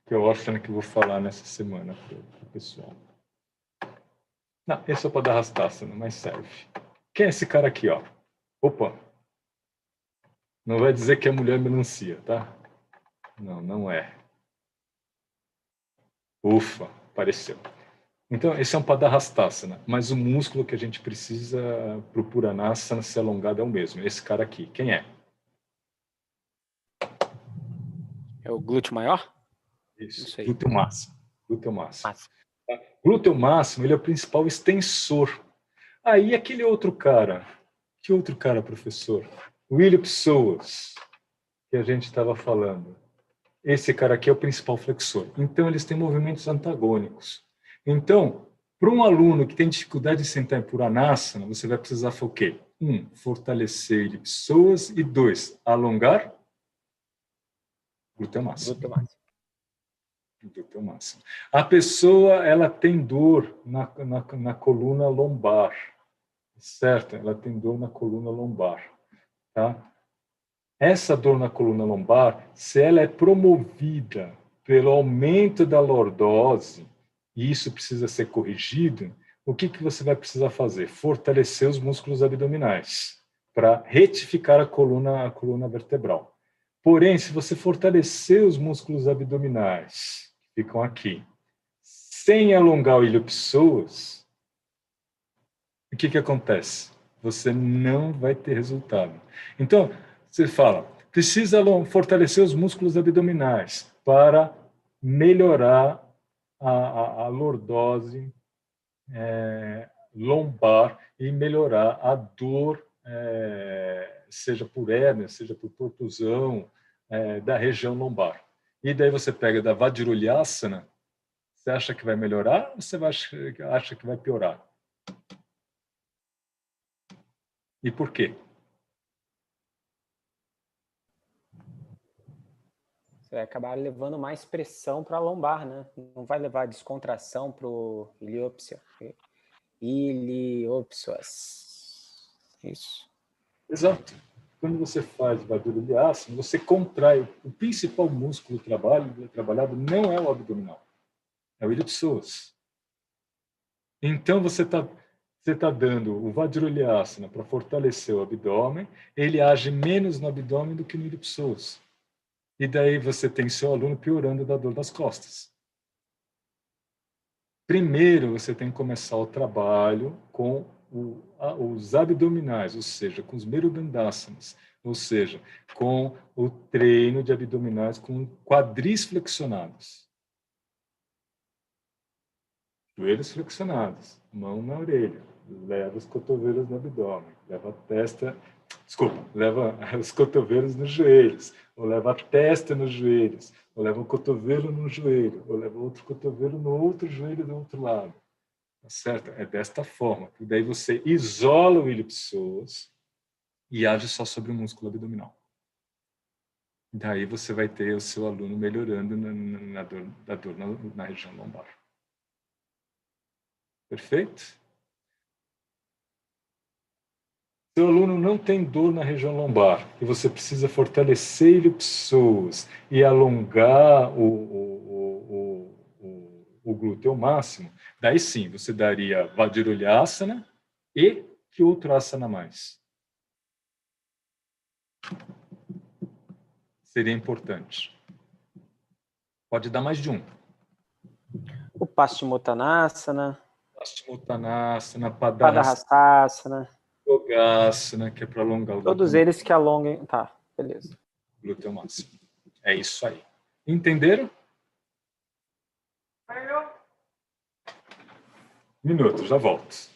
S1: que eu acho que eu vou falar nessa semana para o pessoal. Não, esse é para dar rastaça, mas serve. Quem é esse cara aqui, ó? Opa! Não vai dizer que é mulher melancia, tá? Não, não é. Ufa, apareceu. Então, esse é um Padarastasana, mas o músculo que a gente precisa para o Puranasana ser alongado é o mesmo. Esse cara aqui, quem é?
S11: É o glúteo maior?
S1: Isso, glúteo máximo. Glúteo máximo.
S11: Máximo.
S1: Glúteo máximo, ele é o principal extensor. Aí, aquele outro cara. Que outro cara, professor? William Pessoas, que a gente estava falando. Esse cara aqui é o principal flexor. Então, eles têm movimentos antagônicos. Então, para um aluno que tem dificuldade de sentar em Puranasana, você vai precisar fazer o quê? 1, fortalecer iliopsoas e 2, alongar glúteo máximo. Glúteo máximo. A pessoa, ela tem dor na coluna lombar, certo? Ela tem dor na coluna lombar, tá? Essa dor na coluna lombar, se ela é promovida pelo aumento da lordose, e isso precisa ser corrigido, o que você vai precisar fazer? Fortalecer os músculos abdominais para retificar a coluna vertebral. Porém, se você fortalecer os músculos abdominais, que ficam aqui, sem alongar o iliopsoas, o que acontece? Você não vai ter resultado. Então, você fala, precisa fortalecer os músculos abdominais para melhorar a lordose lombar e melhorar a dor, seja por hérnia, seja por protusão da região lombar. E daí você pega da Vajralyasana, você acha que vai melhorar ou você acha que vai piorar? E por quê?
S9: Você vai acabar levando mais pressão para a lombar, né? Não vai levar descontração para o iliopsoas. Isso.
S1: Exato. Quando você faz Vajralyasana, você contrai. O principal músculo trabalhado não é o abdominal, é o iliopsoas. Então, você tá dando o Vajralyasana para fortalecer o abdômen, ele age menos no abdômen do que no iliopsoas. E daí você tem seu aluno piorando da dor das costas. Primeiro, você tem que começar o trabalho com os abdominais, ou seja, com os Merudandasanas, ou seja, com o treino de abdominais com quadris flexionados. Joelhos flexionados, mão na orelha, leva os cotovelos no abdômen, leva os cotovelos nos joelhos, ou leva a testa nos joelhos, ou leva o cotovelo no joelho, ou leva outro cotovelo no outro joelho do outro lado. Tá certo? É desta forma. E daí você isola o iliopsoas e age só sobre o músculo abdominal. Daí você vai ter o seu aluno melhorando na dor na região lombar. Perfeito? Seu aluno não tem dor na região lombar e você precisa fortalecer iliopsoas e alongar o glúteo máximo, daí sim, você daria Vajralyasana e que outro asana mais? Seria importante. Pode dar mais de um.
S9: O Paschimottanasana.
S1: Paschimottanasana,
S9: Padarastasana.
S1: Yogasana, que é para alongar o glúteo.
S9: Todos eles que alonguem. Tá, beleza.
S1: Glúteo máximo. É isso aí. Entenderam? Minuto, já volto.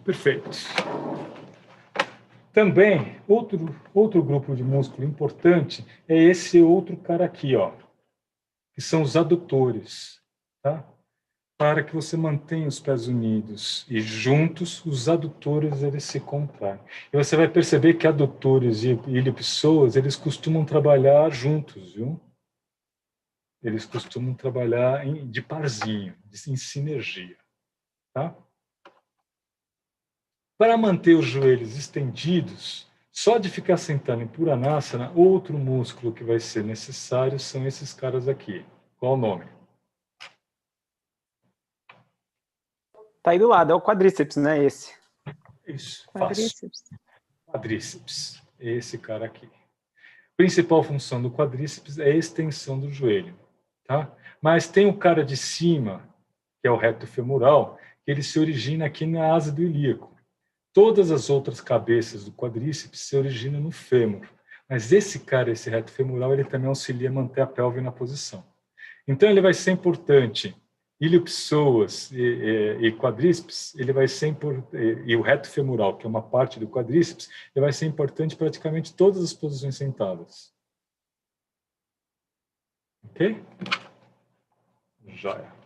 S1: Perfeito. Também, outro grupo de músculo importante é esse outro cara aqui, ó, que são os adutores, tá? Para que você mantenha os pés unidos e juntos, os adutores eles se contraem. E você vai perceber que adutores e ilipsoas, eles costumam trabalhar juntos, viu? Eles costumam trabalhar de parzinho, em sinergia, tá? Para manter os joelhos estendidos, só de ficar sentando em Purasana, outro músculo que vai ser necessário são esses caras aqui. Qual o nome?
S9: Tá aí do lado, é o quadríceps, né? Esse.
S1: Isso,
S10: Quadríceps.
S1: fácil. Quadríceps, esse cara aqui. A principal função do quadríceps é a extensão do joelho, tá? Mas tem o cara de cima, que é o reto femoral, que ele se origina aqui na asa do ilíaco. Todas as outras cabeças do quadríceps se originam no fêmur, mas esse cara, esse reto femoral, ele também auxilia a manter a pelve na posição. Então ele vai ser importante. Iliopsoas e quadríceps, ele vai ser e o reto femoral, que é uma parte do quadríceps, ele vai ser importante em praticamente todas as posições sentadas. Ok? Joia.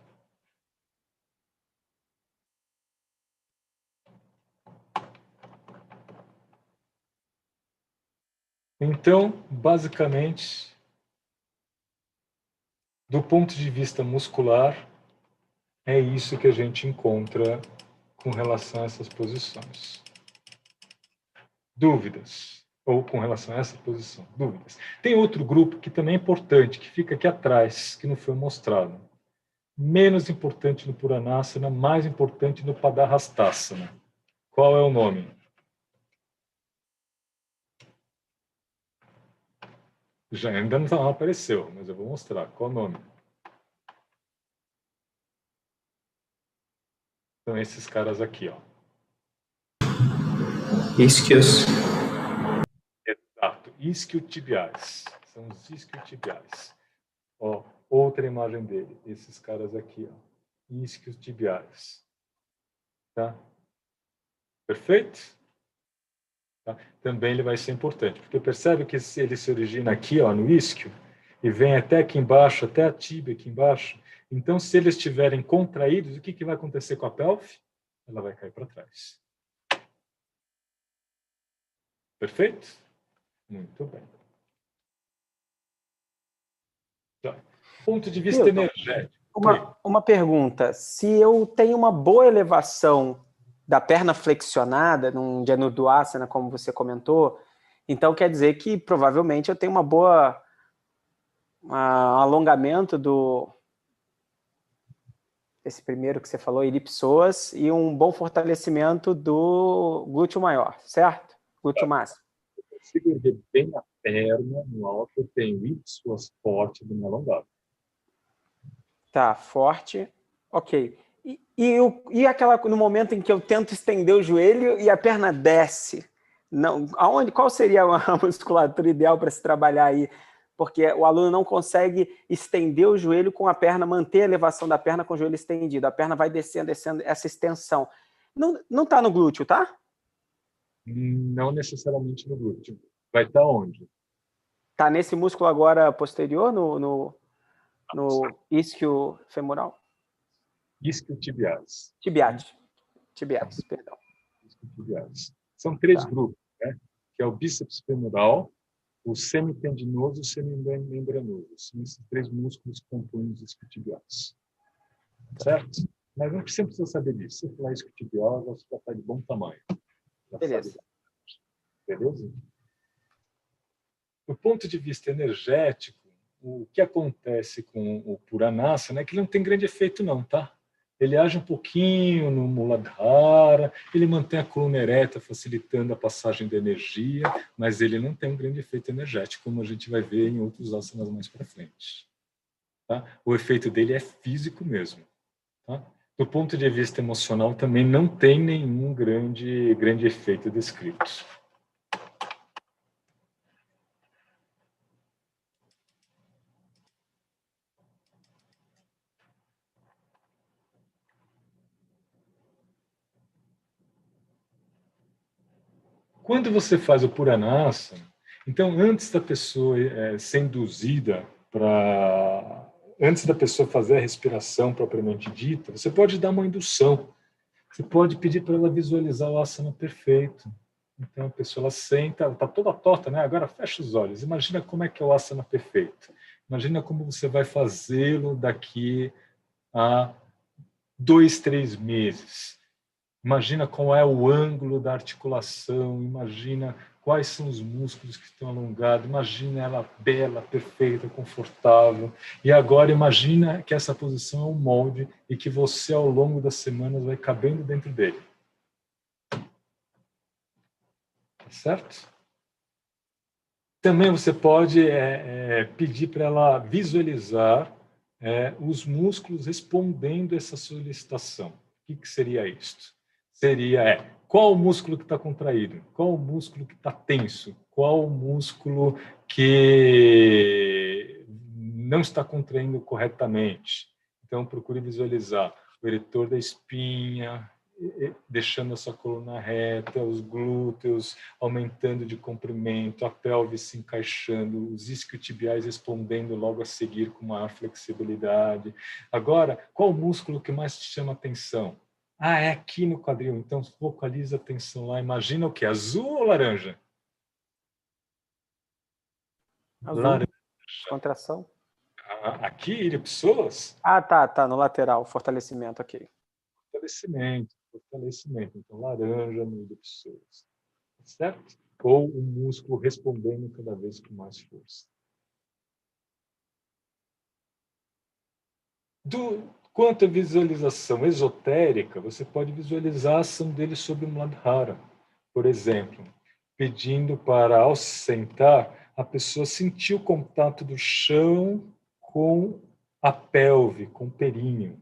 S1: Então, basicamente, do ponto de vista muscular, é isso que a gente encontra com relação a essas posições. Dúvidas? Ou com relação a essa posição? Dúvidas. Tem outro grupo que também é importante, que fica aqui atrás, que não foi mostrado. Menos importante no Purasana, mais importante no Padahastasana. Qual é o nome? Já ainda não apareceu, mas eu vou mostrar. Qual é o nome? São esses caras aqui, ó.
S13: Isquios.
S1: Exato, isquiotibiais. São os isquiotibiais. Ó, outra imagem dele, esses caras aqui, ó. Isquiotibiais. Tá? Perfeito? Tá? Também ele vai ser importante, porque percebe que ele se origina aqui, ó, no isquio, e vem até aqui embaixo, até a tíbia aqui embaixo. Então, se eles estiverem contraídos, o que vai acontecer com a pelve? Ela vai cair para trás. Perfeito? Muito bem. Tá. Ponto de vista
S9: Milton,
S1: energético.
S9: Uma pergunta. Se eu tenho uma boa elevação da perna flexionada, num Januduasana, como você comentou, então quer dizer que provavelmente eu tenho uma boa alongamento esse primeiro que você falou, elipsoas, e um bom fortalecimento do glúteo maior, certo? Glúteo máximo.
S1: Eu consigo erguer bem a perna no alto, eu tenho isquios forte do meu alongado.
S9: Tá, forte. Ok. E aquela, no momento em que eu tento estender o joelho e a perna desce? Não, qual seria a musculatura ideal para se trabalhar aí? Porque o aluno não consegue estender o joelho com a perna, manter a elevação da perna com o joelho estendido. A perna vai descendo, essa extensão. Não está no glúteo, tá?
S1: Não necessariamente no glúteo. Vai estar onde?
S9: Está nesse músculo agora posterior, no isquio femoral?
S1: Isquiotibiais.
S9: Tibiais, perdão.
S1: Isquiotibiais. São três grupos, né? Que é o bíceps femoral, o semitendinoso e o semimembranoso. São esses três músculos que compõem os isquiotibiais. Certo? Mas não precisa saber disso. Se eu falar isquiotibial, você já está de bom tamanho. Já
S9: beleza.
S1: Sabe. Beleza? Do ponto de vista energético, o que acontece com o Purasana é que ele não tem grande efeito não, tá? Ele age um pouquinho no Muladhara, ele mantém a coluna ereta, facilitando a passagem da energia, mas ele não tem um grande efeito energético, como a gente vai ver em outros asanas mais para frente. Tá? O efeito dele é físico mesmo. Tá? Do ponto de vista emocional, também não tem nenhum grande efeito descrito. quando você faz o Puranasana, então antes da pessoa ser induzida antes da pessoa fazer a respiração propriamente dita, você pode dar uma indução. Você pode pedir para ela visualizar o asana perfeito. Então a pessoa ela senta, está toda torta, né? Agora fecha os olhos. Imagina como é que é o asana perfeito. Imagina como você vai fazê-lo daqui a 2, 3 meses. Imagina qual é o ângulo da articulação, imagina quais são os músculos que estão alongados, imagina ela bela, perfeita, confortável. E agora imagina que essa posição é um molde e que você, ao longo das semanas, vai cabendo dentro dele. Tá certo? Também você pode pedir para ela visualizar os músculos respondendo a essa solicitação. O que seria isto? Seria qual o músculo que está contraído? Qual o músculo que está tenso? Qual o músculo que não está contraindo corretamente? Então, procure visualizar o eretor da espinha, deixando a sua coluna reta, os glúteos aumentando de comprimento, a pelve se encaixando, os isquiotibiais respondendo logo a seguir com maior flexibilidade. Agora, qual o músculo que mais te chama atenção? É aqui no quadril, então focaliza a atenção lá. Imagina o que? Azul ou laranja?
S9: Azul.
S1: Laranja.
S9: Contração.
S1: Aqui, iliopsoas?
S9: Tá, no lateral, fortalecimento, ok.
S1: Fortalecimento. Então, laranja no iliopsoas. Certo? Ou o músculo respondendo cada vez com mais força. Quanto à visualização esotérica, você pode visualizar a ação dele sobre o Muladhara, por exemplo, pedindo para, ao sentar, a pessoa sentir o contato do chão com a pelve, com o períneo.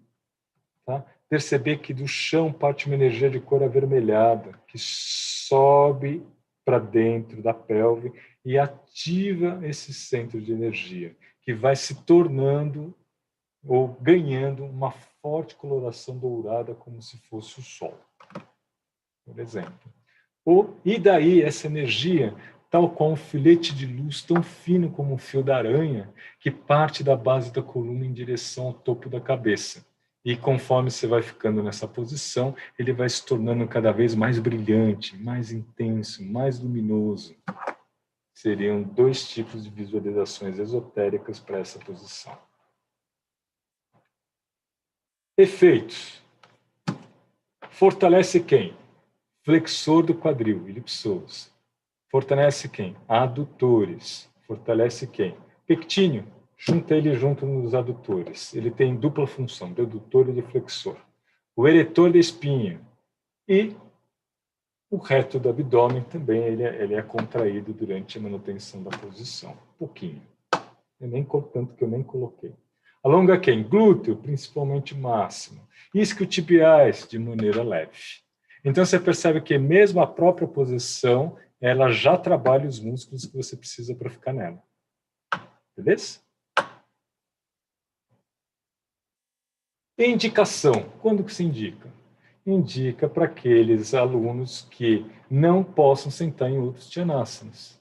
S1: Tá? Perceber que do chão parte uma energia de cor avermelhada, que sobe para dentro da pelve e ativa esse centro de energia, que vai se tornando ou ganhando uma forte coloração dourada, como se fosse o sol, por exemplo. E daí essa energia, tal qual um filete de luz tão fino como um fio da aranha, que parte da base da coluna em direção ao topo da cabeça. E conforme você vai ficando nessa posição, ele vai se tornando cada vez mais brilhante, mais intenso, mais luminoso. Seriam 2 tipos de visualizações esotéricas para essa posição. Efeitos. Fortalece quem? Flexor do quadril, iliopsoas. Fortalece quem? Adutores. Fortalece quem? Pectíneo. Junta ele junto nos adutores. Ele tem dupla função, de adutor e de flexor. O eretor da espinha. E o reto do abdômen também ele é contraído durante a manutenção da posição. Um pouquinho. Tanto que eu nem coloquei. Alonga quem? Glúteo, principalmente máximo. Isquiotibiais, de maneira leve. Então, você percebe que mesmo a própria posição, ela já trabalha os músculos que você precisa para ficar nela. Beleza? Indicação. Quando que se indica? Indica para aqueles alunos que não possam sentar em outros dhyanas.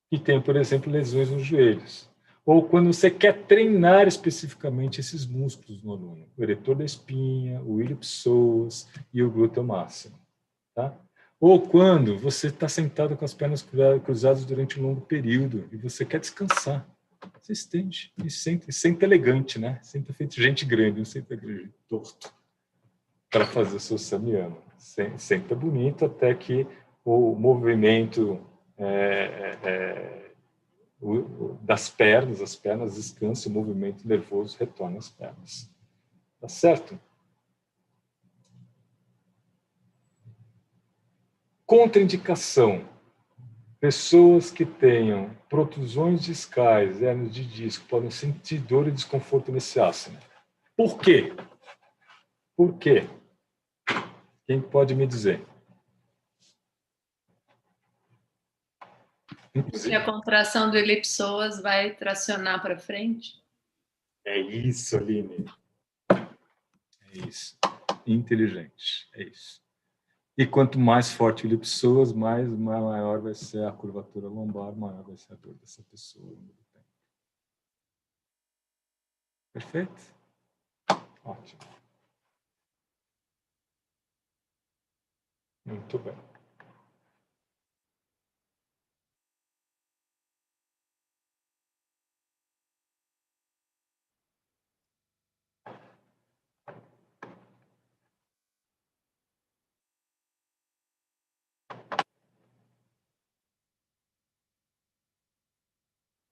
S1: Que tem, por exemplo, lesões nos joelhos. Ou quando você quer treinar especificamente esses músculos no aluno. O eretor da espinha, o iliopsoas e o glúteo máximo. Tá? Ou quando você está sentado com as pernas cruzadas durante um longo período e você quer descansar. Você estende e senta elegante, né? Senta feito gente grande, não senta torto. Para fazer o seu samyama. Senta bonito até que o movimento das pernas, as pernas descansam, o movimento nervoso retorna às pernas. Tá certo? Contraindicação. Pessoas que tenham protusões discais, hernias de disco, podem sentir dor e desconforto nesse asana. Por quê? Por quê? Quem pode me dizer?
S13: Porque a contração do elipsoas vai tracionar para frente?
S1: É isso, Aline. É isso. Inteligente. É isso. E quanto mais forte o iliopsoas, maior vai ser a curvatura lombar, maior vai ser a dor dessa pessoa ao longo do tempo. Perfeito? Ótimo. Muito bem.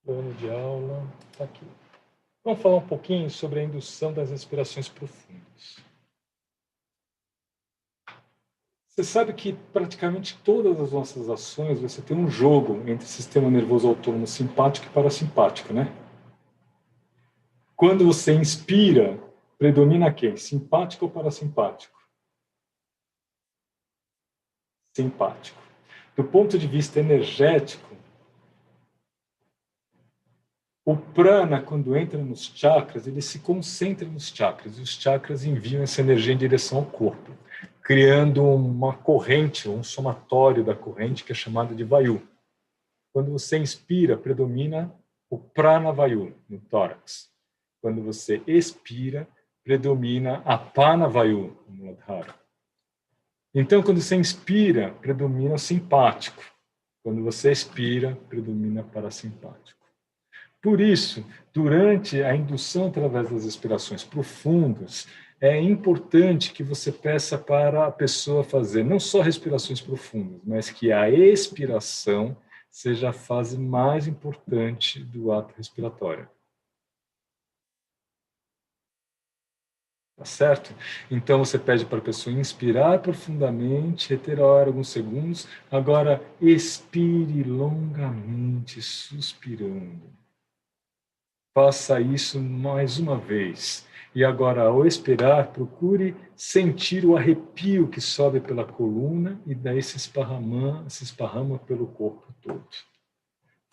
S1: Plano de aula, está aqui. Vamos falar um pouquinho sobre a indução das respirações profundas. Você sabe que praticamente todas as nossas ações, você tem um jogo entre sistema nervoso autônomo simpático e parasimpático, né? Quando você inspira, predomina quem? Simpático ou parasimpático? Simpático. Do ponto de vista energético, o prana, quando entra nos chakras, ele se concentra nos chakras, e os chakras enviam essa energia em direção ao corpo, criando uma corrente, um somatório da corrente, que é chamado de vayu. Quando você inspira, predomina o prana vayu no tórax. Quando você expira, predomina a pana vayu no muladhara. Então, quando você inspira, predomina o simpático. Quando você expira, predomina o parasimpático. Por isso, durante a indução através das respirações profundas, é importante que você peça para a pessoa fazer não só respirações profundas, mas que a expiração seja a fase mais importante do ato respiratório. Tá certo? Então você pede para a pessoa inspirar profundamente, reter a hora alguns segundos, agora expire longamente, suspirando. Faça isso mais uma vez. E agora, ao expirar, procure sentir o arrepio que sobe pela coluna e daí se esparrama pelo corpo todo.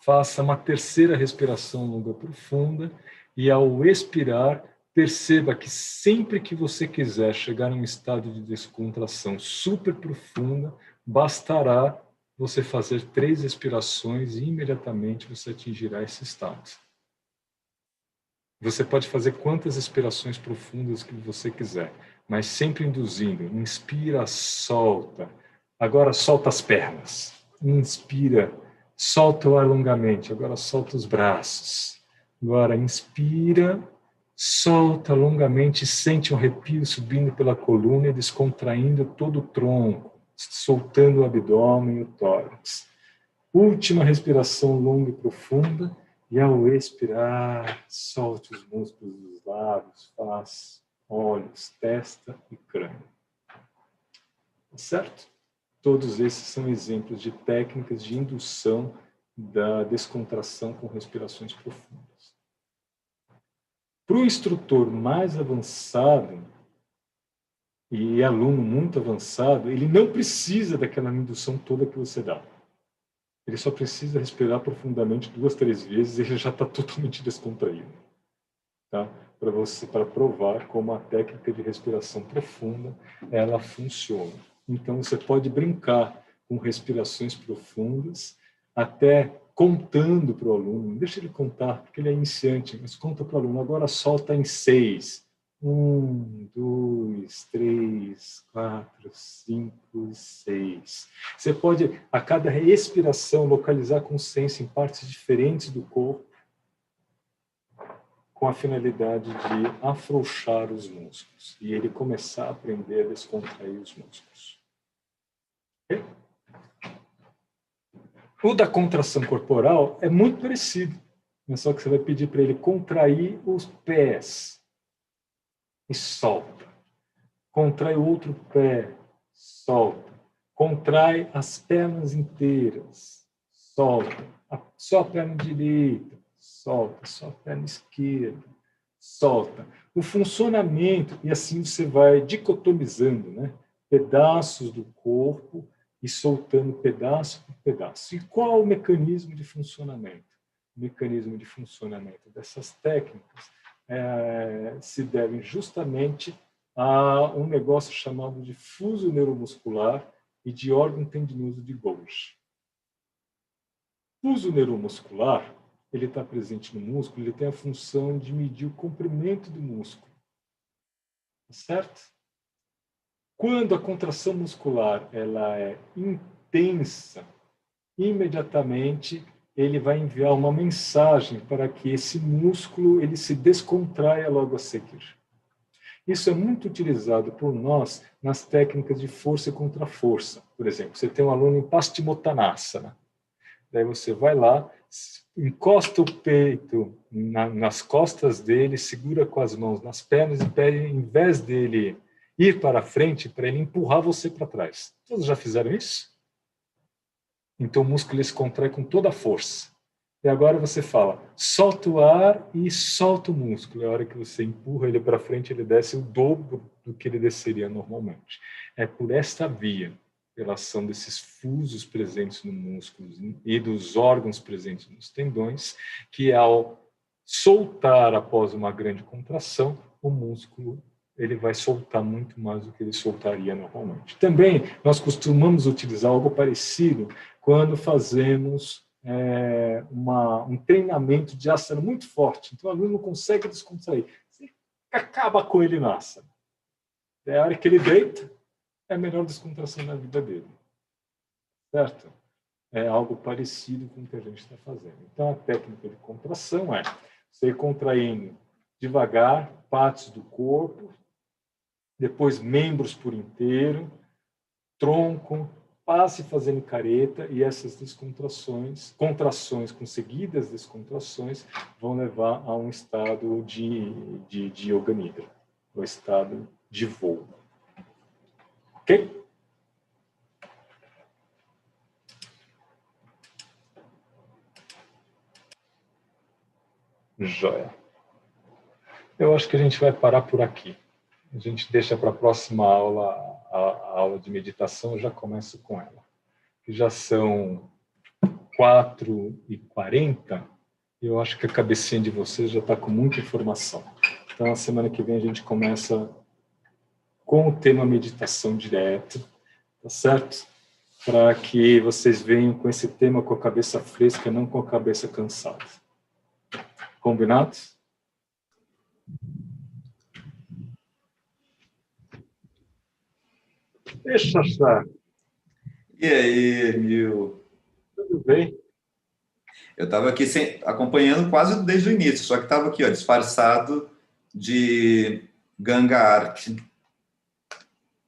S1: Faça uma terceira respiração longa profunda e, ao expirar, perceba que sempre que você quiser chegar a um estado de descontração super profunda, bastará você fazer 3 respirações e imediatamente você atingirá esse estado. Você pode fazer quantas respirações profundas que você quiser, mas sempre induzindo. Inspira, solta. Agora solta as pernas. Inspira, solta o ar longamente. Agora solta os braços. Agora inspira, solta longamente, sente um arrepio subindo pela coluna e descontraindo todo o tronco, soltando o abdômen e o tórax. Última respiração longa e profunda. E ao expirar, solte os músculos dos lábios, face, olhos, testa e crânio. Certo? Todos esses são exemplos de técnicas de indução da descontração com respirações profundas. Para o instrutor mais avançado e aluno muito avançado, ele não precisa daquela indução toda que você dá. Ele só precisa respirar profundamente 2, 3 vezes e ele já está totalmente descontraído. Tá? Para provar como a técnica de respiração profunda ela funciona. Então, você pode brincar com respirações profundas, até contando para o aluno. Não deixa ele contar, porque ele é iniciante, mas conta para o aluno. Agora solta em 6. 1, 2, 3, 4, 5, 6. Você pode, a cada expiração, localizar consciência em partes diferentes do corpo, com a finalidade de afrouxar os músculos e ele começar a aprender a descontrair os músculos. Okay? O da contração corporal é muito parecido, mas só que você vai pedir para ele contrair os pés e solta. Contrai o outro pé, solta. Contrai as pernas inteiras, solta. Só a perna direita, solta. Só a perna esquerda, solta. O funcionamento, e assim você vai dicotomizando, né? Pedaços do corpo e soltando pedaço por pedaço. E qual o mecanismo de funcionamento? O mecanismo de funcionamento dessas técnicas se devem justamente a um negócio chamado de fuso neuromuscular e de órgão tendinoso de Golgi. O fuso neuromuscular, ele está presente no músculo, ele tem a função de medir o comprimento do músculo. Certo? Quando a contração muscular ela é intensa, imediatamente ele vai enviar uma mensagem para que esse músculo ele se descontraia logo a seguir. Isso é muito utilizado por nós nas técnicas de força e contra-força. Por exemplo, você tem um aluno em Paschimottanasana. Daí você vai lá, encosta o peito nas costas dele, segura com as mãos nas pernas e pede, em vez dele ir para frente, para ele empurrar você para trás. Todos já fizeram isso? Então o músculo se contrai com toda a força. E agora você fala, solta o ar e solta o músculo. É a hora que você empurra ele para frente, ele desce o dobro do que ele desceria normalmente. É por esta via, pela ação desses fusos presentes no músculo e dos órgãos presentes nos tendões, que ao soltar após uma grande contração, o músculo ele vai soltar muito mais do que ele soltaria normalmente. Também nós costumamos utilizar algo parecido quando fazemos um treinamento de asana muito forte. Então o aluno não consegue descontrair. Você acaba com ele na asana. É a hora que ele deita, é a melhor descontração da vida dele. Certo? É algo parecido com o que a gente está fazendo. Então, a técnica de contração é você contraindo devagar partes do corpo, depois membros por inteiro, tronco, passe fazendo careta, e essas contrações com seguidas descontrações, vão levar a um estado de Yoga Nidra, o estado de voo. Ok? Joia. Eu acho que a gente vai parar por aqui. A gente deixa para a próxima aula, a aula de meditação, eu já começo com ela. Que já são 4h40, e eu acho que a cabecinha de vocês já está com muita informação. Então, na semana que vem, a gente começa com o tema meditação direto, tá certo? Para que vocês venham com esse tema com a cabeça fresca, não com a cabeça cansada. Combinado? Deixa achar.
S7: E aí, Nil?
S1: Tudo bem?
S7: Eu estava aqui acompanhando quase desde o início, só que estava aqui, ó, disfarçado de Ganga Arte.